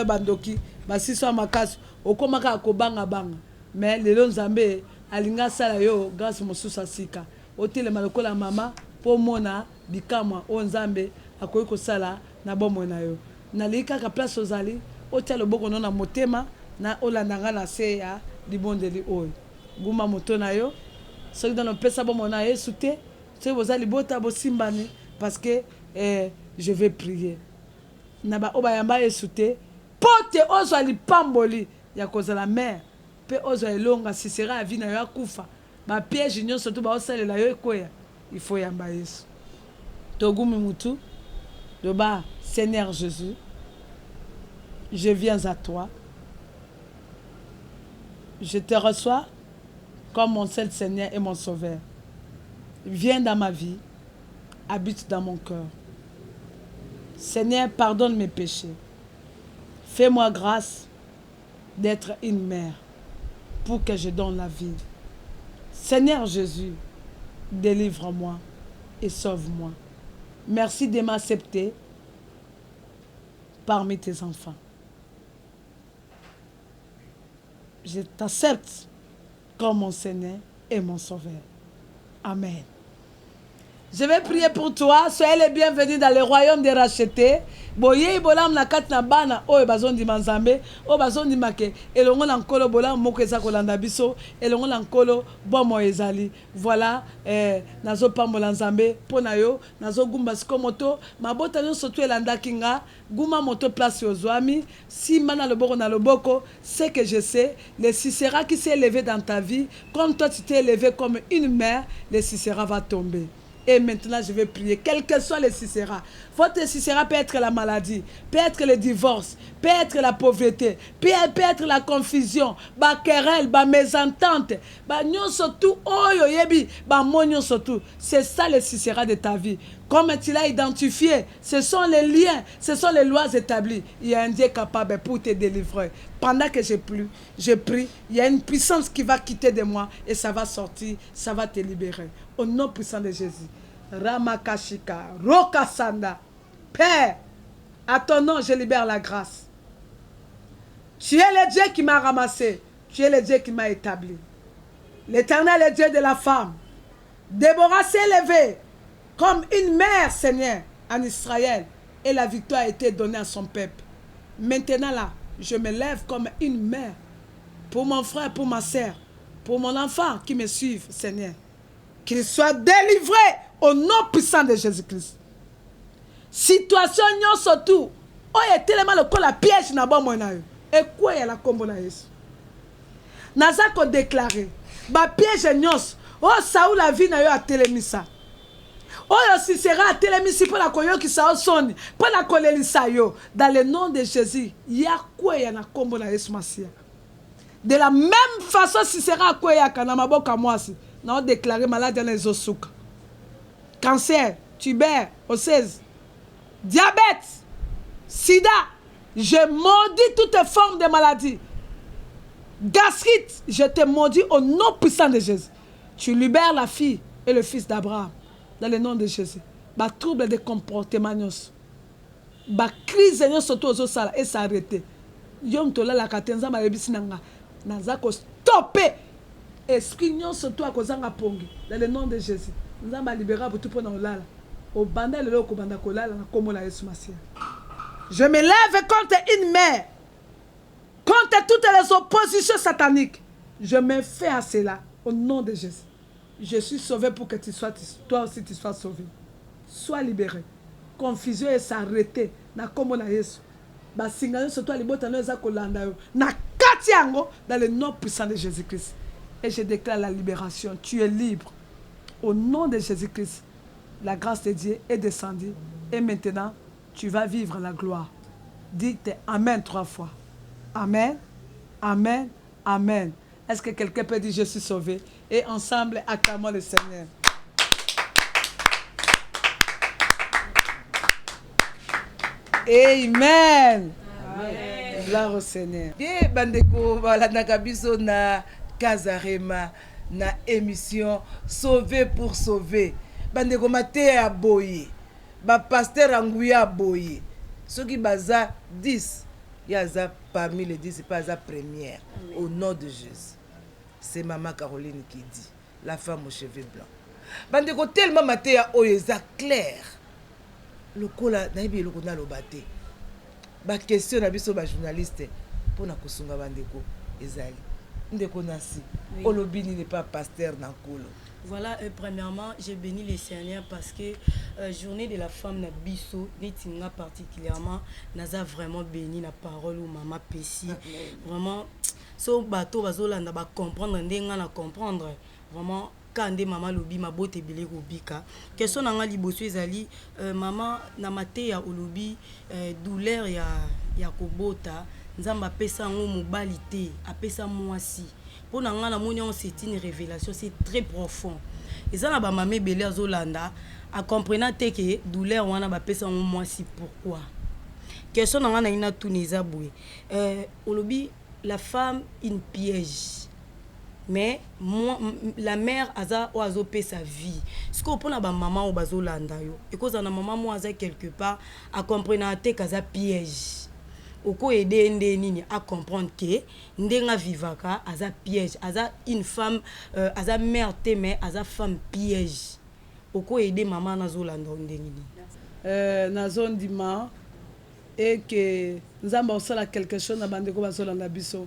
bandoki basiso ya makasi okomaka akobanga-banga mais lelo nzambe alingi asala yo grâce mosusu asika otelema lokola mama mpo mona bikamwa oyo nzambe akoki kosala na bomoi na yo nalingi kaka place ozali otia loboko no na motema na olandanga na se ya libondeli oyo guma moto na yo soki dano pesa bomoi na yesu te soki boza libota bosimbani parce que je vais prier na ba obayamba yesu te pote ozwa lipamboli ya kozala mère mpe ozwa elonga sisera ya vi na yo akufa bapiège nyonso to baosalela yo ekoya il faut yamba yesu togumi mutu loba Seigneur Jésus je viens à toi je te reçois comme mon seul Seigneur et mon Sauveur. Viens dans ma vie, habite dans mon cœur. Seigneur, pardonne mes péchés. Fais-moi grâce d'être une mère pour que je donne la vie. Seigneur Jésus, délivre-moi et sauve-moi. Merci de m'accepter parmi tes enfants. Je t'accepte comme mon Seigneur et mon Sauveur. Amen. Je vais prier pour toi. Soyez les bienvenus dans le royaume des rachetés. Boye bolam na kat na bana oyo bazondi manzambe oyo bazondi make elongo na nkolo bolam moko eza kolanda biso elongo na nkolo bomo ezali voilà nazo pambola nzambe pona yo nazo gumba siko moto mabota nyonso tu elandaki nga guma moto place ozwami simba na loboko c'est que je sais le Sisera qui s'est élevé dans ta vie comme toi tu t'es élevé comme une mère le Sisera va tomber. Et maintenant, je vais prier. Quel que soit le Sisera. Votre Sisera peut être la maladie, peut être le divorce, peut être la pauvreté, peut être la confusion, la querelle, la mésentente, c'est ça le Sisera de ta vie. Comme tu l'as identifié, ce sont les liens, ce sont les lois établies. Il y a un Dieu capable pour te délivrer. Pendant que je prie, il y a une puissance qui va quitter de moi et ça va sortir, ça va te libérer. Au nom puissant de Jésus. Ramakashika, Rokasanda. Père, à ton nom, je libère la grâce. Tu es le Dieu qui m'a ramassé. Tu es le Dieu qui m'a établi. L'Éternel est Dieu de la femme. Déborah s'est élevée comme une mère, Seigneur, en Israël. Et la victoire a été donnée à son peuple. Maintenant là, je me lève comme une mère. Pour mon frère, pour ma sœur, pour mon enfant qui me suivent, Seigneur. Qu'il soit délivré au nom puissant de Jésus-Christ. Situation nyon surtout. Oye tellement le la piège na bon moi na yo. Et quoi ya la combo na Yesu. Naza ko déclarer. Ba piège nyos. Oh Saoul la vie na yo a telemisa. Oyo si sera a telemisi pour la koyo ki sa soni. Pour la kolelisa yo. Dans le nom de Jésus. Ya quoi ya na combo na Yesu Masia. De la même façon si sera quoi ya kana maboka mwasi. Nous avons déclaré malade dans les osouka. Cancer, tuber, osseuse, diabète, sida. Je maudis toutes les formes de maladies. Gastrite, je te maudis au nom puissant de Jésus. Tu libères la fille et le fils d'Abraham dans le nom de Jésus. Ba trouble de comportement, ba crise surtout aux osala et s'arrêter. Yom tola la katenza ma rebisi nanga. Nazako stopper. Esprit nyonso to akozanga pongi dans le nom de Jésus. Nous allons libérer pour tout pour nous là. Au banda le loko banda kolala na komo la Yesu Masia. Je me lève contre une mère. Contre toutes les oppositions sataniques. Je me fais à cela au nom de Jésus. Je suis sauvé pour que tu sois toi aussi tu sois sauvé. Sois libéré. Confusion et s'arrêter na komo la Yesu. Ba singano surtout libota no za kolanda yo. Na katiango dans le nom puissant de Jésus-Christ. Et je déclare la libération. Tu es libre. Au nom de Jésus-Christ, la grâce de Dieu est descendue. Et maintenant, tu vas vivre la gloire. Dites Amen 3 fois. Amen, Amen, Amen. Est-ce que quelqu'un peut dire je suis sauvé? Et ensemble, acclamons le Seigneur. Amen. Amen. Gloire au Seigneur. Bien, bandeko, voilà, nakabiso na Kazarema na émission Sauver pour sauver. bandeko mateya ya boye bapaster anguya ya boye soki baza 10 ye aza parmi les 10 pas aza première. Au nom de Jésus, c'est maman Caroline qui dit, la femme aux cheveux blancs. Bandeko tellement mateya oyo eza clair lokola nayebi eloko naloba te baquestion na biso bajournaliste mpona kosunga bandeko ezali ndeko nasi olobi nini pas pasteur na nkolo. Voilà, premièrement, j'ai béni les Seigneurs parce que journée de la femme na biso, nitinga particulièrement, naza vraiment béni la parole ou maman Pessi. Vraiment, so bateau bazolanda ba comprendre ndenga na comprendre. Vraiment, quand des maman lobi ma bote belé robika. Question nanga liboso ezali maman na mate ya olobi douleur ya kobota, nzamba pesa ngo mobali te, apesa mwasi. Pour nous, c'est une révélation, c'est très profond. Et ça, la maman Bélé Zolanda a compris que douleur, on a pas ça moi si pourquoi. Question on a une Tunisia boué. La femme une piège. Mais moi, la mère a oiseau sa vie. Ce qu'on peut na ba maman au bazolanda yo. Et cause na maman moi quelque part a compris que ça piège. Oko aider nini à comprendre que ndenga vivaka aza piège aza une femme aza mère te mais aza femme piège oko aider maman na zolanda ndengi na zone dima et que nzamba osala quelque chose na bandeko bazolanda biso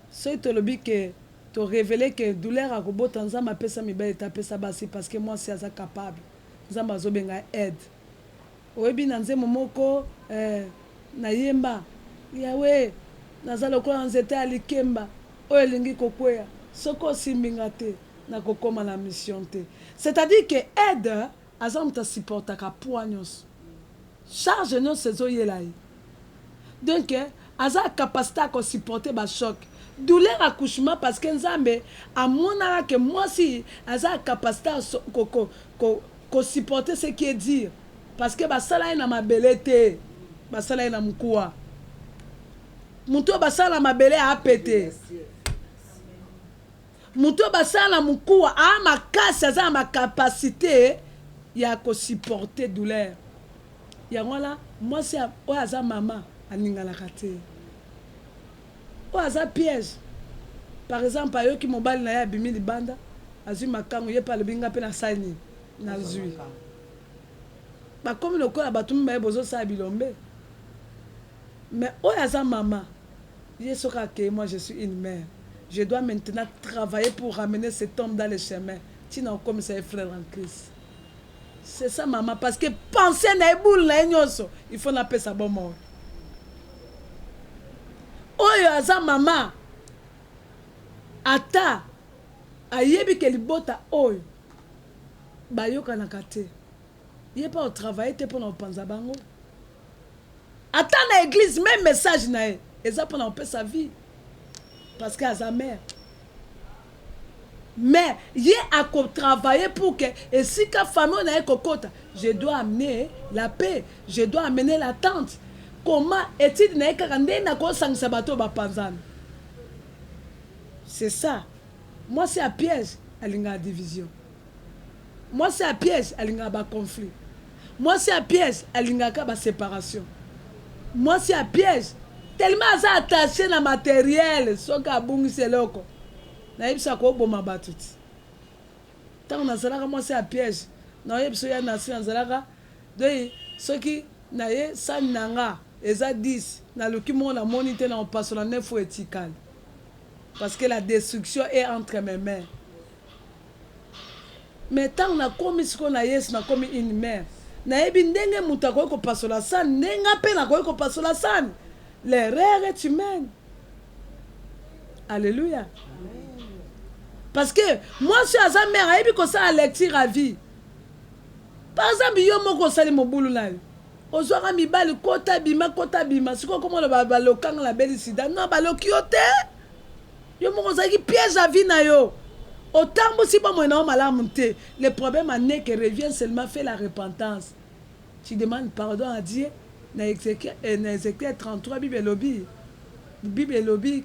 so to lobi que to révéler que douleur akobota nzamba pesa mibale ta pesa basi parce que moi c'est aza capable nzamba zobenga aide oyebi na nzemo moko na yemba yawe nazala kola nzete alikemba oyo elingi kokwea soko osimbinga te na kokoma na mission te. C'est-à-dire que aide aza moto asupportaka poids nyonso charge nyonso ezoyela ye donc aza capacité ya kosupporte bachoc douleur accouchement parce que nzambe amonaka ke mwasi aza capacité kosupporte ce qui est dire parce que basala ye na mabele te basala ye na mokuwa muto basala mabele a pété muto basala mukuwa a makasi aza ma capacité ya ko supporter douleur ya ngola moi c'est o aza mama aningala kate o aza piège par exemple ayo ki mobali na ya bimi libanda azui makango ye pa le binga pe na sani na zui ba comme le kola batumi ba bozo sa bilombe mais o aza mama. Moi, je suis une mère. Je dois maintenant travailler pour ramener cet homme dans le chemin. Sinon, comme c'est un frère en Christ. C'est ça, maman. Parce que penser na boule na nyoso, il faut n'appeler ça bon mort. Oyo aza maman. Ata. Ayebi ke libota oyo. Bayoka na kate. Yé pas au travail, te pour na panza bango. Ata na église, même message na e. Et ça pendant peu sa vie parce qu'elle a sa mère mais il a travaillé pour que et si la famille n'a pas je dois amener la paix, je dois amener l'attente. Comment est-il n'a pas sabato bapanzana? C'est ça. Moi c'est un piège à l'inga division. Moi c'est un piège à l'inga conflit. Moi c'est un piège à l'inga séparation. Moi c'est un piège tellement ça attaché na matériel soka bungi seloko na yebisa ko boma batuti tant na zalaka moi c'est un piège na yebisa ya na zalaka de soki na ye san nanga eza 10 na lokimo na monité na passe la 9 éthical parce que la destruction est entre mes mains mais tant na komi siko na yes na komi une mère na yebi ndenge mutako ko passe la san ndenga pe na ko passe la san. L'erreur est humaine. Alléluia. Amen. Parce que moi, je suis à sa mère, et puis ça a lecture à vie. Par exemple, yo moko sali mo boulou na yo. Ozwaka mibali kota bima. Siko comment le balokang la belle sida. Non, balokiote. Yo moko sali piège à vie na yo. Autant si pas moi non malamu te. Le problème en est que revient seulement fait la repentance. Tu demandes pardon à Dieu. Na Ézéchiel 33 Bible lobby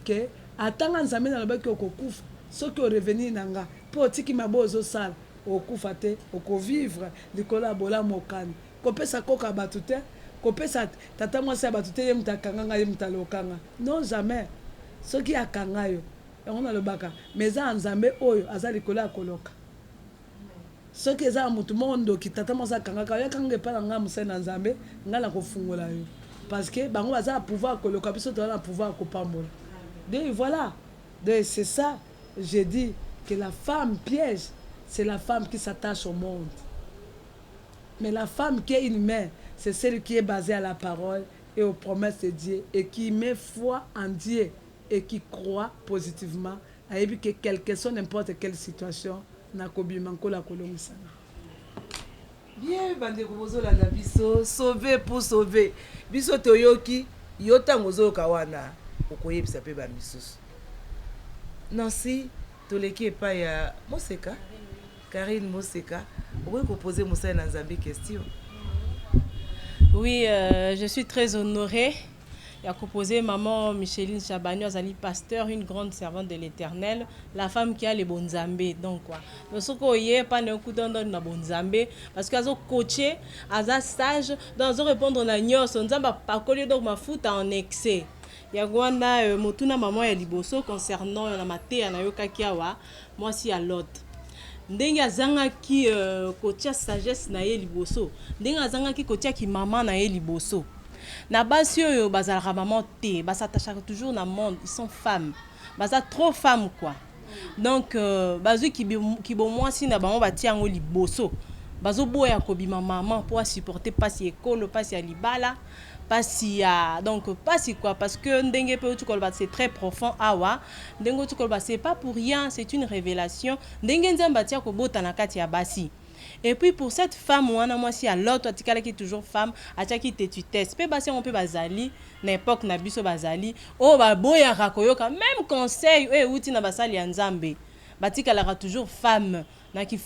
que atanga nzambe na lobaki okokufa soki o revenir nanga po tiki mabozo sala okufa te okovivre likolo ya bolamu okani kopesa koka bato te kopesa tata mwasi ya bato te ye mutu akanganga ye mutu alokanga non jamais soki akanga yo yango nalobaka mais eza ya nzambe oyo aza likolo ya koloka soki eza ya mutu moko ndoki tata mwasi akangaka yo akanga epai na ngai mosali na nzambe ngai na kofungola yo parce que bango baza na pouvoir ya koloka biso toza na pouvoir ya kopambola donc voilà donc c'est ça j'ai dit que la femme piège c'est la femme qui s'attache au monde mais la femme qui est une mère c'est celle qui est basée à la parole et aux promesses de Dieu et qui met foi en Dieu et qui croit positivement à que quelle que soit n'importe quelle situation na kobima la kolongisana. Bien bandeko bozolanda biso sauver pour sauver biso toyoki yo ntango ozoyoka wana okoyebisa mpe bamisusu Nancy toleki epai ya Moseka Karine Moseka okoki kopose mosali na Nzambe question. Oui, je suis très honorée. Il a proposé maman Micheline Chabani, Azali pasteur, une grande servante de l'Éternel, la femme qui a les bons zambés. Donc quoi. Donc ce qu'on y est pas ne coûtant dans les bons zambés parce qu'elles ont coaché, elles ont stage, dans répondre à nyos, on n'a pas collé donc ma foot en excès. Il y a gwanda motuna maman ya liboso concernant la matière na yoka kiawa, moi si à l'autre. Ndenge azangaki kotia sagesse na ye liboso ndenge azangaki kotia ki maman na ye liboso na basi oyo bazalaka maman te basatachaka toujours na monde ils sont femmes baza trop femmes quoi donc bazui ki bo mwasi na bango batia ngo liboso bazo boya kobima maman pour supporter pasi ekolo pasi ya libala pasi ya donc pasi quoi parce que ndenge pe tu kolba c'est très profond awa ndenge tu kolba c'est pas pour rien c'est une révélation ndenge nzamba tia ko bota na kati ya basi et puis pour cette femme wana moi si à l'autre atikala qui toujours femme atia ki tetutesse pe basi on peut bazali na époque na biso bazali o ba boya rakoyoka même conseil e uti na basali ya nzambe batikala toujours femme na ki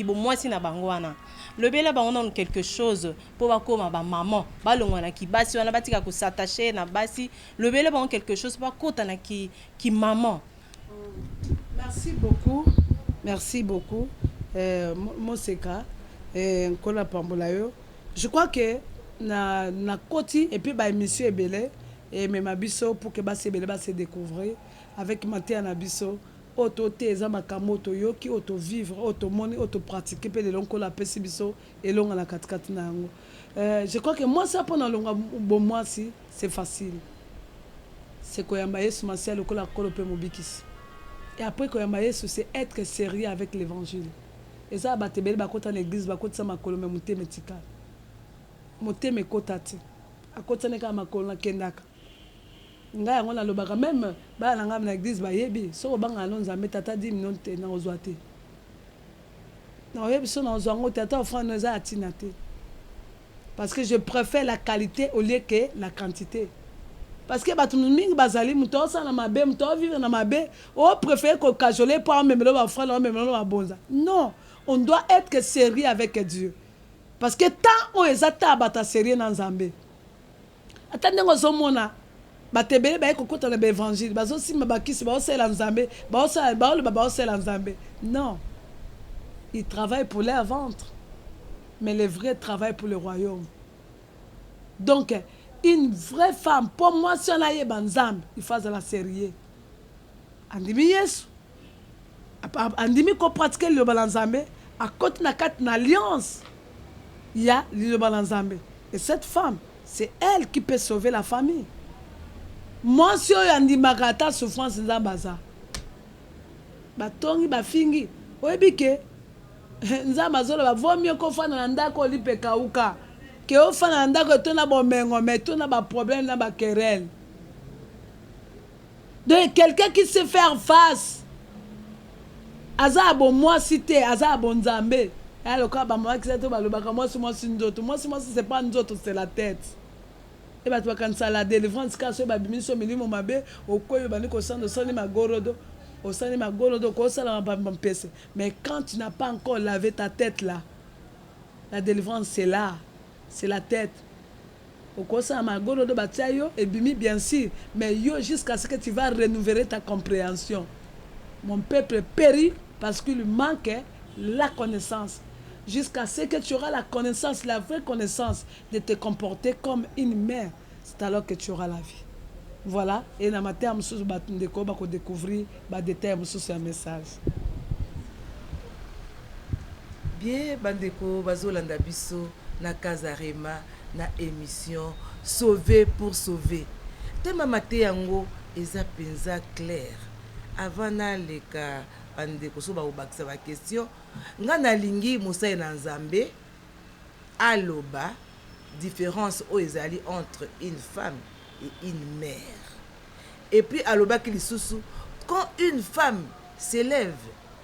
bo mwasi na bango wana le bela ba on a quelque chose pour ba koma ba maman ba longwana ki basi wana batika ko s'attacher na basi le bela ba on quelque chose pour kota na ki maman. Merci beaucoup Moseka Nkola Pambolayo. Je crois que na koti et puis ba émission ebele et même abiso pour que ba se bele ba se découvrir avec Maté na biso auto teza makamoto yoki auto vivre auto moni auto pratiquer pe de lonko la pesi biso et longa la 4 na yango. Je crois que moi ça pendant longa bon moi si c'est facile. C'est koyamba Yesu masia lokola kolope mobikisi. Et après koyamba Yesu c'est être sérieux avec l'évangile. Et ça batebeli bakota na église bakota sa makolo me muteme tika. Muteme kotati. Akota ne ka makolo na kendaka. Nga yango na lobaka même ba na ngam na église ba yebi so banga lonza metata 10 millions te na ozwate na yebi so na ozwango tata offrande no za atinate parce que je préfère la qualité au lieu que la quantité parce que batu mingi bazali muto sa na mabe muto vivre na mabe o préfère ko cajoler pour même le ba offrande même le ba bonza non on doit être sérieux avec Dieu parce que tant on ezata bata sérieux na Nzambe atande ngo mona batebele ba ekokota na évangile bazo sima bakisi ba osela Nzambe ba osela ba osela Nzambe non ils travaillent pour leur ventre mais les vrais travaillent pour le royaume donc une vraie femme pour moi si on a yé Nzambe il faut la sérieux andimi Yesu andimi ko pratiquer le Nzambe à côté na kat na alliance il y a le Nzambe et cette femme c'est elle qui peut sauver la famille. Moi si oyo andimaka ata souffrance nzambaza batongi bafingi oyebike nzambazola bavomi okofana na ndako olipeka uka ke ofana na ndako etona bomengo mais tona ba problème na ba querelle donc quelqu'un qui sait faire face aza bon moi cité aza bon Nzambe alors quand ba moi qui ça to balobaka moi si ndoto moi c'est pas ndoto c'est la tête. Et bah tu quand ça la délivrance quand ce babimi so milimo mabe okoyo bani ko sando soni magorodo au sani magorodo ko sala mpese mais quand tu n'as pas encore lavé ta tête là la délivrance c'est là c'est la tête au ko sala magorodo batia yo et bimi bien sûr mais yo jusqu'à ce que tu vas renouveler ta compréhension mon peuple périt parce qu'il lui manque la connaissance. Jusqu'à ce que tu auras la connaissance, la vraie connaissance de te comporter comme une mère. C'est alors que tu auras la vie. Voilà. Et dans ma terme, je vais découvrir des détails sur un message. Bien, bandeko, bazolanda biso na Kazarema, na émission Sauver pour sauver. Tema mate yango eza penza clair. Avant na leka bandeko so ba obakisa ba question, nga na lingi Moussa na Nzambe aloba différence o ezali entre une femme et une mère. Et puis aloba ki lisusu, quand une femme s'élève,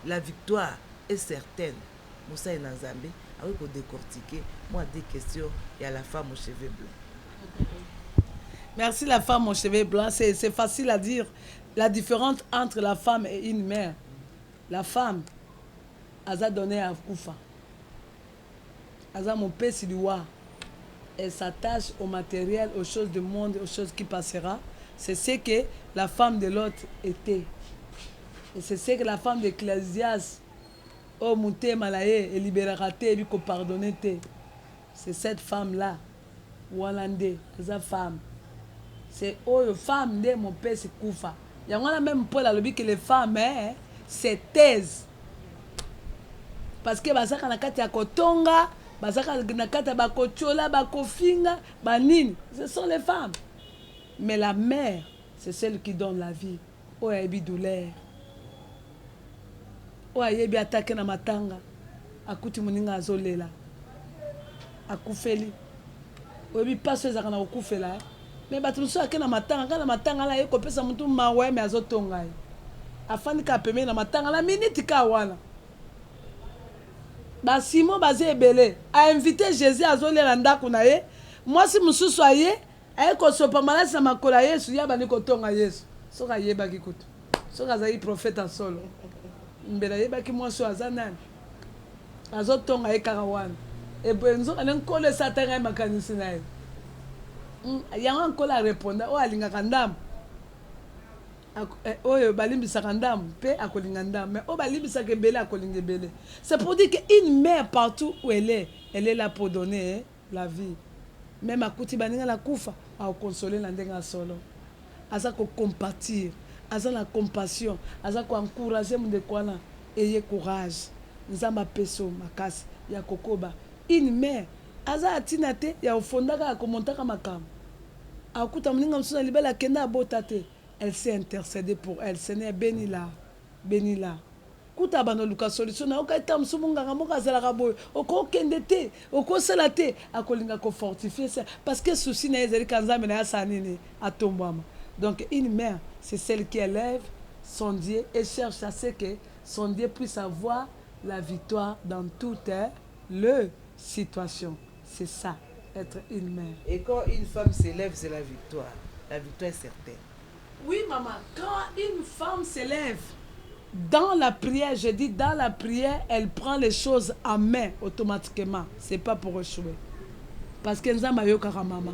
la victoire est certaine. Moussa et Nanzambe, avec pour décortiquer, moi des questions, il y a la femme aux cheveux blancs. Merci la femme aux cheveux blancs, c'est facile à dire. La différence entre la femme et une mère. La femme, elle a donné à Koufa. Elle a mon père Sidoua. Elle s'attache au matériel, aux choses du monde, aux choses qui passera. C'est ce que la femme de l'autre était. Et c'est ce que la femme d'Ecclésias oh monté malaye et libérera te et ko pardonner te. C'est cette femme là Walande, cette femme. C'est oh femme de mon père c'est Koufa. Il y a même Paul a dit que les femmes hein, c'est thèse. Parce que basaka na kati ya kotonga, basaka na kati ya bakochola, bakofinga, banini, ce sont les femmes. Mais la mère, c'est celle qui donne la vie. Oh yebi douleur. Oyebi attaqué na matanga akuti muninga azolela akufeli oyebi paso ezaka na okufela mais bato mosusu ake na matanga la ye kopesa mutu mawe me azotonga ye afandi ka peme na matanga la minute ka wana basimo baze ebele a invité Jésus azolela ndako na ye mwasi mosusu aye aye kosopa malasi na makolo ya Yesu ya bandi kotonga Yesu soki ayebaki kutu soki azali prophète solo mbela yebaki mwasi aza nani azotonga ye kaka wana ebenzo ane nkolo esatanga ye makanisi na ye yango nkolo areponda oyo alingaka ndambo oyo balimbisaka ndambo mpe akolinga ndambo mais oyo balimbisaka ebele akolinga ebele. C'est pour dire qu'une mère partout où elle est là pour donner la vie. Même akuti baninga la kufa akoconsoler na ndenga solo aza ko compatir aza la compassion aza ko encourager monde kwana ayez courage nzamba peso makasi ya kokoba. Une mère aza atina te ya ofondaka akomontaka makam akuta moninga msusa libela kenda abota te. Elle s'est intercédée pour elle. Seigneur, bénis-la. Bénis-la. Kuta bano luka solution na okaita msumunga moka zalaka boy. Oko kende te, oko sala te, akolinga ko fortifier ça parce que souci na ezali kanzambe na sanini atombama. Donc une mère, c'est celle qui élève son Dieu et cherche à ce que son Dieu puisse avoir la victoire dans toute les situations. C'est ça, être une mère. Et quand une femme s'élève, c'est la victoire. La victoire est certaine. Oui, maman, quand une femme s'élève dans la prière, je dis dans la prière, elle prend les choses en main automatiquement. Ce n'est pas pour échouer. Parce que nous avons eu maman.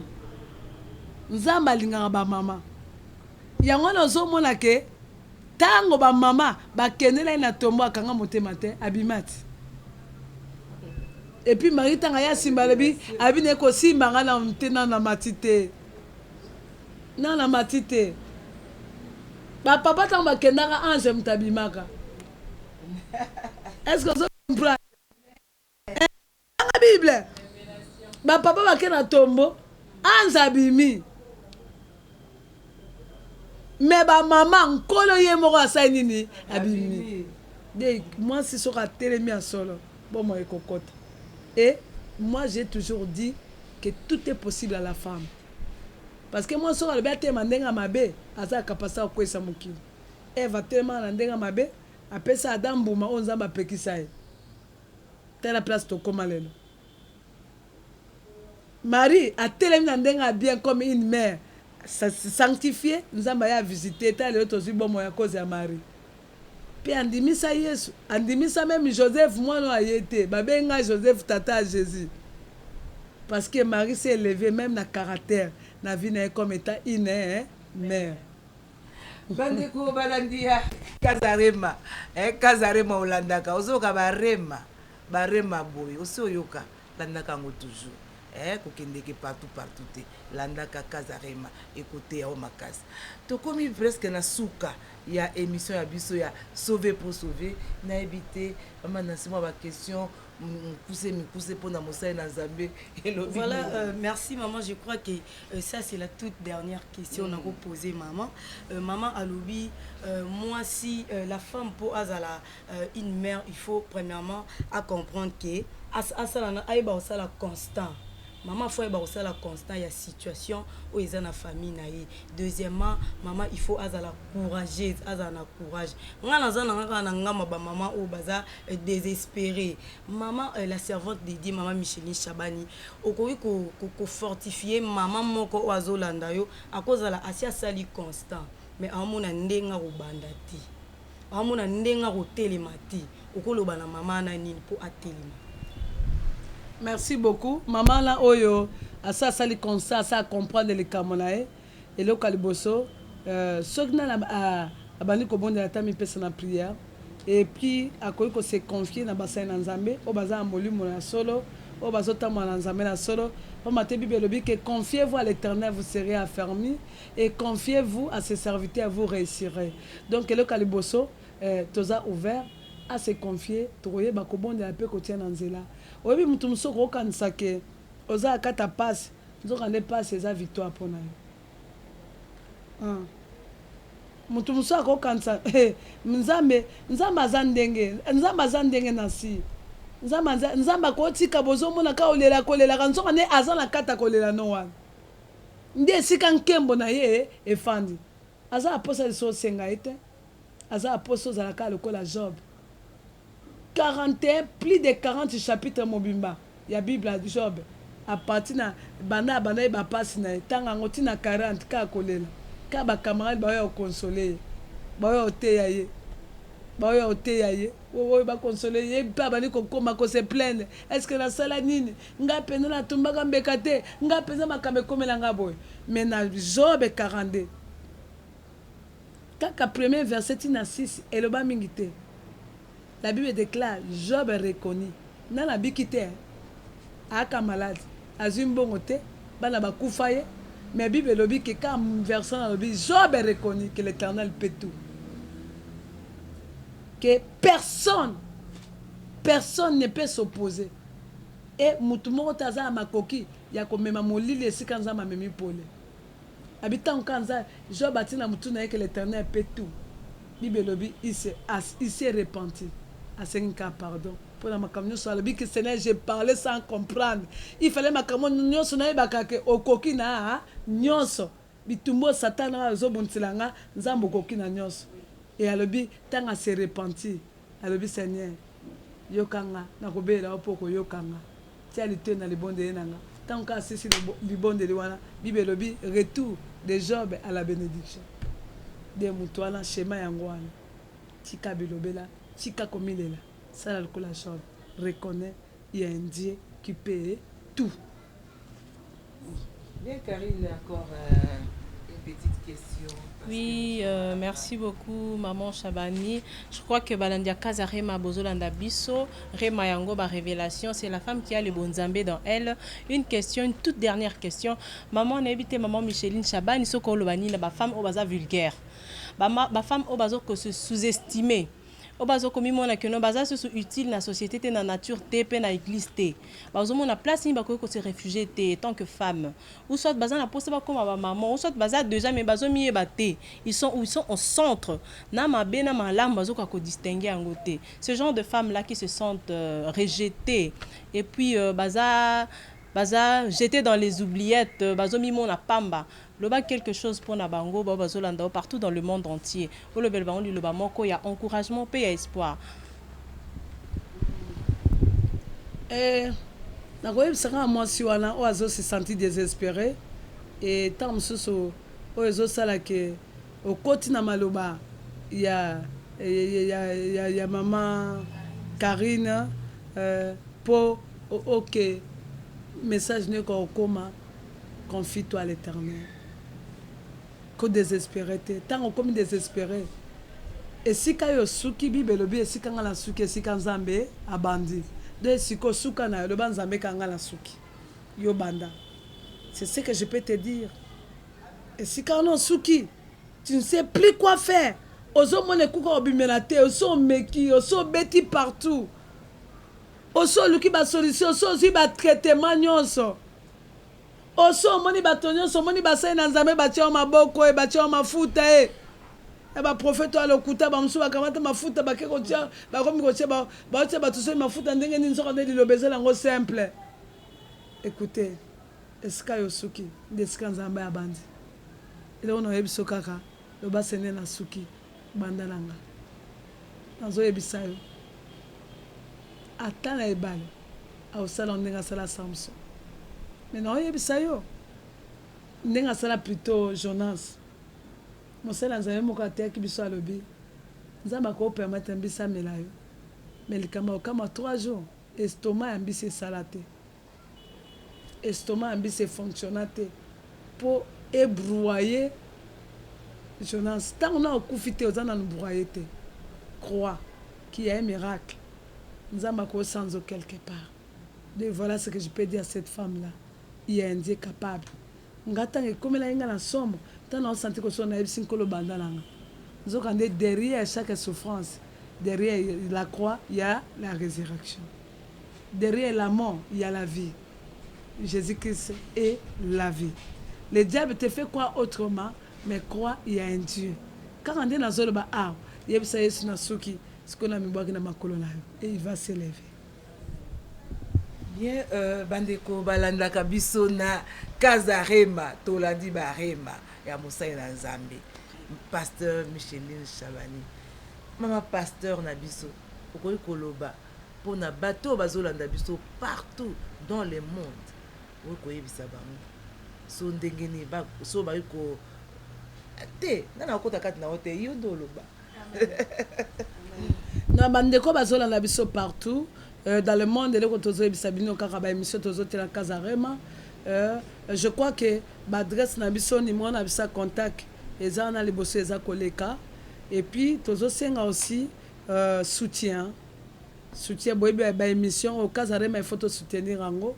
Nous avons eu maman. Il y a un autre qui est tango ba maman ba kenela na tombo akanga motema te abimati. Et puis Marie tanga ya simbalebi abine ko simbanga na mtena na matite. Na na matite. Ba papa tant ba kendaka ange mtabimaka. Est-ce que vous comprenez? La Bible. Ba papa ba kena tombo ange abimi. Mais ba maman nkolo ye moko asai nini abimi. Donc moi si sera télémi à solo. Bon moi cocotte. Et moi j'ai toujours dit que tout est possible à la femme. Parce que moi, si je suis en mabe, je suis capable de faire ça. Elle va tellement en mabe, après ça, Adam Bouma, on a fait ça. Telle la place de Komalelo. Marie a tellement bien comme une mère. Sanctifiée, nous avons visité, elle est aussi bon à cause de Marie. Puis on dit ça Jésus, on dit ça même Joseph, moi non été, babenga Joseph tata Jésus. Parce que Marie s'est élevée même dans le caractère. Na vie comme étant une mère. Bandeko Balandia. Kazarema Kazarema olandaka ozoka barema boye osi oyoka landaka ngo toujours kokendeke partout te landaka Kazarema écoute ya makasi tokomi presque na suka ya émission ya biso ya sauver pour sauver na éviter mama na sima ba question mikuse pour na mosai na Nzambe. Voilà, merci maman, je crois que ça c'est la toute dernière question qu'on a posée maman. Maman Alobi, moi si la femme pour Azala une mère, il faut premièrement à comprendre que Asala aïba osala constant. Maman faut aïba osala constant, il y a situation où ils ont la famille naïe. Deuxièmement, maman il faut azala courageuse, azala courage. Ngana zana ngama ba maman au baza désespéré. Maman la servante dédiée maman Micheline Chabani, okoki ko fortifier maman moko azolanda yo à cause de la asia sali constant. Mais amona ndenga ko bandati. Amona ndenga ko telemati. Okoloba na maman na nini pour atelema. Merci beaucoup. Maman là, oyo, à ça, ça les constat, ça comprendre les camonae et le caliboso. Ce que n'a abani ko bonde la tami pesa na prière et puis à quoi qu'on se confier na bassin na Nzambe, au bazar molu mona solo, au bazota mona Nzambe na solo. Au matin Bible le dit que confiez-vous à l'Éternel, vous serez affermis et confiez-vous à ses serviteurs, vous réussirez. Donc le caliboso, toza ouvert à se confier, trouver bakobonde la paix quotidien en zela. Oyebi mutu musoko okanisa ke oza akata passe nzoka nde passe eza victoire mpona yo mutu musoko okanisa nzambe aza ndenge na si nzambe akotika bozomona ka kolelaka nzoka nde aza na kata kolela no wana nde esika nkembo na ye efandi aza aposa liso osenga ye te aza aposa ozalaka lokola Job 41, plus de 40 chapitres mobimba ya Bible à Job à partir na banda e ba passe na tanga ngoti na 40 ka kolela ka ba camarade ba yo consoler ba yo teya ye wo ba consoler ye pa bani ko koma ko se plaindre est-ce que la sala nini nga pena na tumbaka mbekate nga pena makambe komela nga boy mais na Job 42 kaka premier verset na 6 eloba mingite. La Bible déclare Job est reconnu. Dans la Bible qui était aka malade, azumbongote, bana bakufaye, mais Bible le dit que quand verset dans la Bible Job est reconnu que l'Éternel peut tout. Que personne ne peut s'opposer. Et mutumo taza makoki ya komema molili esika nzama memi pole. Habitant kanza Job atina mutuna que l'Éternel peut tout. Bible le dit il s'est repenti. À 5 cas, pardon. Pour la makamyo sur le but que Seigneur, j'ai parlé sans comprendre. Il fallait makamyo nyonso na ibakake okoki na nyonso. Bitumbo satana zo bontilanga nzambo okoki na nyonso. Et à l'obi tanga se repentir. À l'obi Seigneur, yokanga na kobela opoko yokanga. Tia lite na libonde nanga. Tant ka sisi libonde liwana, Bible lobi retour de Job à la bénédiction. De mutwana schéma yango wana. Tika bilobela Tika komilela, ça le la chose reconnaît il y a un Dieu qui paye tout. Bien Karine, encore une petite question. Oui, merci beaucoup maman Chabani. Je crois que Balandia Kazarema Bozolanda Bisso, Rema Yango ba révélation, c'est la femme qui a le bon Zambé dans elle. Une question, une toute dernière question. Maman on a évité maman Micheline Chabani soko lobani na ba femme au baza vulgaire. Ba femme au bazo que se sous-estimer. Obazo komi mona que no baza se utile na société te na nature te pe na église te bazo mona place ni bako ko se réfugier te tant que femme ou soit baza na poste ba comme ba maman ou soit baza déjà mais bazo mi ba te ils sont au centre na mabe na malam bazo ko distinguer en côté ce genre de femmes là qui se sentent rejetées et puis baza jeté dans les oubliettes bazo mi mona pamba loba quelque chose pour na bango bazo landa partout dans le monde entier pour le bel bango loba moko ya encouragement pe ya espoir na koyeb sanga mwasi wana o azo se sentir désespéré et tant mususu o ezo sala ke okoti na maloba ya maman Karine pour OK message ne ko koma confie-toi à l'Éternel. Que désespéré, tant qu'on comme désespéré. esika yo suki bibelobi esika nga la suki esika nzambe abandi de siko suka na le banzambe kanga la suki yo banda. C'est ce que je peux te dire. Esika non suki tu ne sais plus quoi faire. Ozo mone kuka obimelate ozo meki ozo beti partout. Ozo luki ba solution ozo zi ba traitement nyonso. Ozo moni ba tonyoso moni ba sai na nzambe ba tia maboko e ba tia mafuta e. Ba prophète wa lokuta ba msu ba kamata mafuta ba keko tia ba komi ko tia ba tia ba tuso mafuta ndenge ni nzoka ndeli lobezela ngo simple. Écoutez, esika yosuki ndesika nzambe abandi. Ile ono yebiso kaka lo ba sene na suki banda nanga. Nazo yebisa yo. Atana ebale. Au salon ndenga sala Samson. Mais non yebisa yo. Ndenga sala plutôt Jonas. Mosala nzambe moko ateki biso alobi nzambe ko permettre mbisa melayo mais likama okama 3 jours estomac ambisi salate estomac ambisi fonctionnate pour ébrouiller Jonas tant on a okufite ozana nbrouiller te crois qu'il y a un miracle nzambe ko sans quelque part. De voilà ce que je peux dire à cette femme là, il y a un Dieu capable ngata ngekomela inga na somo. On a senti que son derrière chaque souffrance, derrière la croix, il y a la résurrection. Derrière la mort, il y a la vie. Jésus-Christ est la vie. Le diable te fait croire autrement, mais croire il y a un Dieu. Quand on est dans le bas, il y a ce qu'on a mis et il va s'élever. Bien, bandeko balanda kabiso na Kazarema, tolandi barema. Ya Moussaï na Nzambe, pasteur Micheline Chabani, mama pasteur na biso, okoyi koloba, pour na bateau bazolanda biso partout dans le monde, okoyi bisa bango, so ndengeni ba, so ba yuko, te, nana okota kati na ote, yondo loba. Na bandeko bazolanda biso partout, dans le monde, les kotozo bisa bino kakaba émission tozo te la Kazarema. Je crois que l'adresse nabiso ni moi nabisa contact eza na liboso eza koleka et puis tozo senga aussi soutien boyebi ba émission au Kazarema il faut te soutenir ango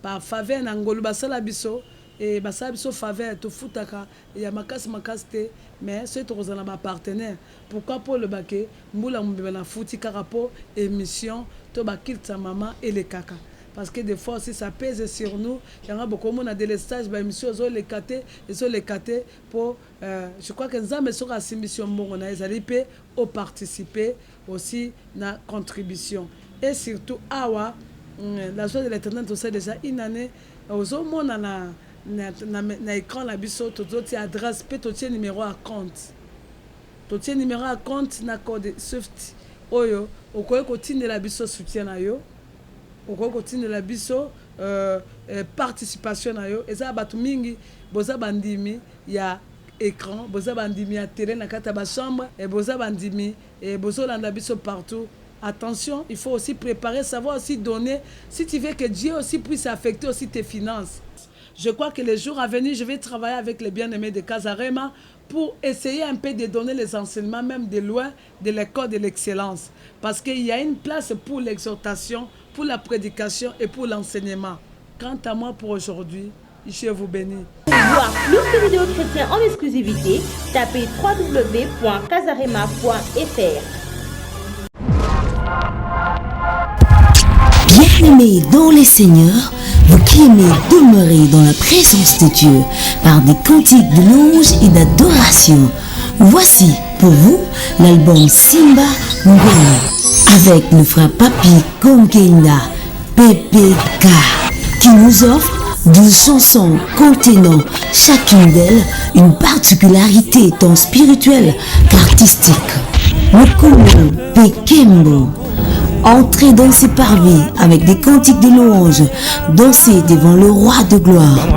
par faveur na ngolu basala biso et basala biso faveur to futaka ya makasi te mais c'est to kozana ba partenaire pourquoi pour le baké mbula mbeba na futi karapo émission to bakilta maman et les kaka. Parce que des fois aussi ça pèse sur nous. Il y a beaucoup de délestage, bah monsieur les caté, les caté pour je crois que nous avons sur la mission bon on a peut au participer aussi na contribution et surtout awa la joie de l'Éternel tout ça déjà une année aux hommes na écran la biso tout adresse peut tout numéro à compte. Tout numéro à compte na code Swift oyo okoye kotinde la biso soutien na yo. Au continue la biso participation na yo eza batu mingi boza bandimi ya écran boza bandimi ya télé na kata ba chambre et boza bandimi et bozo landa biso partout. Attention, il faut aussi préparer, savoir aussi donner si tu veux que Dieu aussi puisse affecter aussi tes finances. Je crois que les jours à venir, je vais travailler avec les bien-aimés de Kazarema pour essayer un peu de donner les enseignements même de loin de l'école de l'excellence parce qu'il y a une place pour l'exhortation, pour la prédication et pour l'enseignement. Quant à moi pour aujourd'hui, je vous bénis. Pour voir plus de vidéos chrétiennes en exclusivité, tapez www.kazarema.fr. Bien-aimés dans les Seigneurs, vous qui aimez demeurer dans la présence de Dieu par des cantiques de louange et d'adoration, voici pour vous l'album Simba Ngoma avec le frère Papi Konkeina PPK qui nous offre 12 chansons contenant chacune d'elles une particularité tant spirituelle qu'artistique. Mukumu Pekembo. Entrez dans ces parvis avec des cantiques de louange, dansez devant le roi de gloire.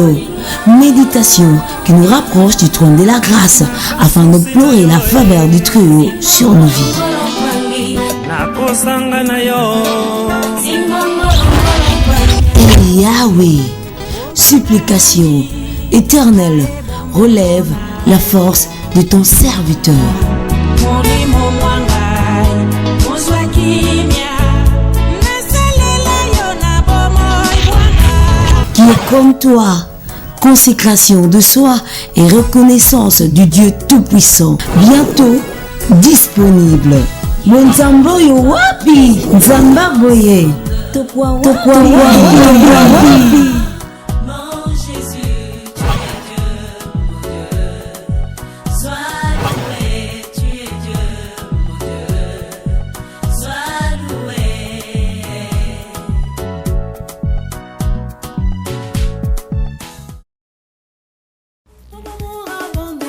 solo. Méditation qui nous rapproche du trône de la grâce afin d'implorer la faveur du Très-Haut sur nos vies. Et Yahweh, supplication éternelle, relève la force de ton serviteur. Qui est comme toi, consécration de soi et reconnaissance du Dieu Tout-Puissant, bientôt disponible. Monzamboyo wapi, Nzambaboye, Tokwa wapi.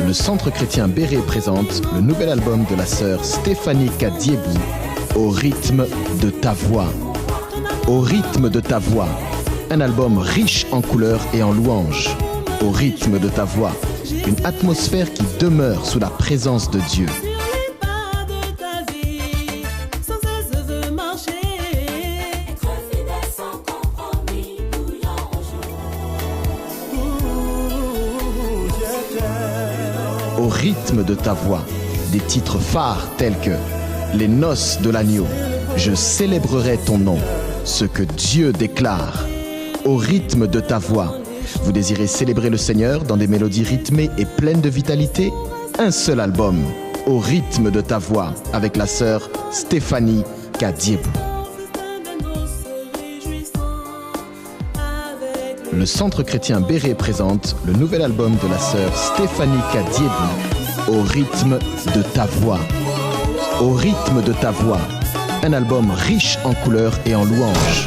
Le Centre chrétien Béret présente le nouvel album de la sœur Stéphanie Kadiebou, Au rythme de ta voix. Au rythme de ta voix, un album riche en couleurs et en louanges. Au rythme de ta voix, une atmosphère qui demeure sous la présence de Dieu. Au rythme de ta voix, des titres phares tels que Les noces de l'agneau, Je célébrerai ton nom, Ce que Dieu déclare. Au rythme de ta voix, vous désirez célébrer le Seigneur dans des mélodies rythmées et pleines de vitalité? Un seul album, Au rythme de ta voix, avec la sœur Stéphanie Kadiebou. Le Centre chrétien Béret présente le nouvel album de la sœur Stéphanie Kadiebou, Au rythme de ta voix. Au rythme de ta voix, un album riche en couleurs et en louanges.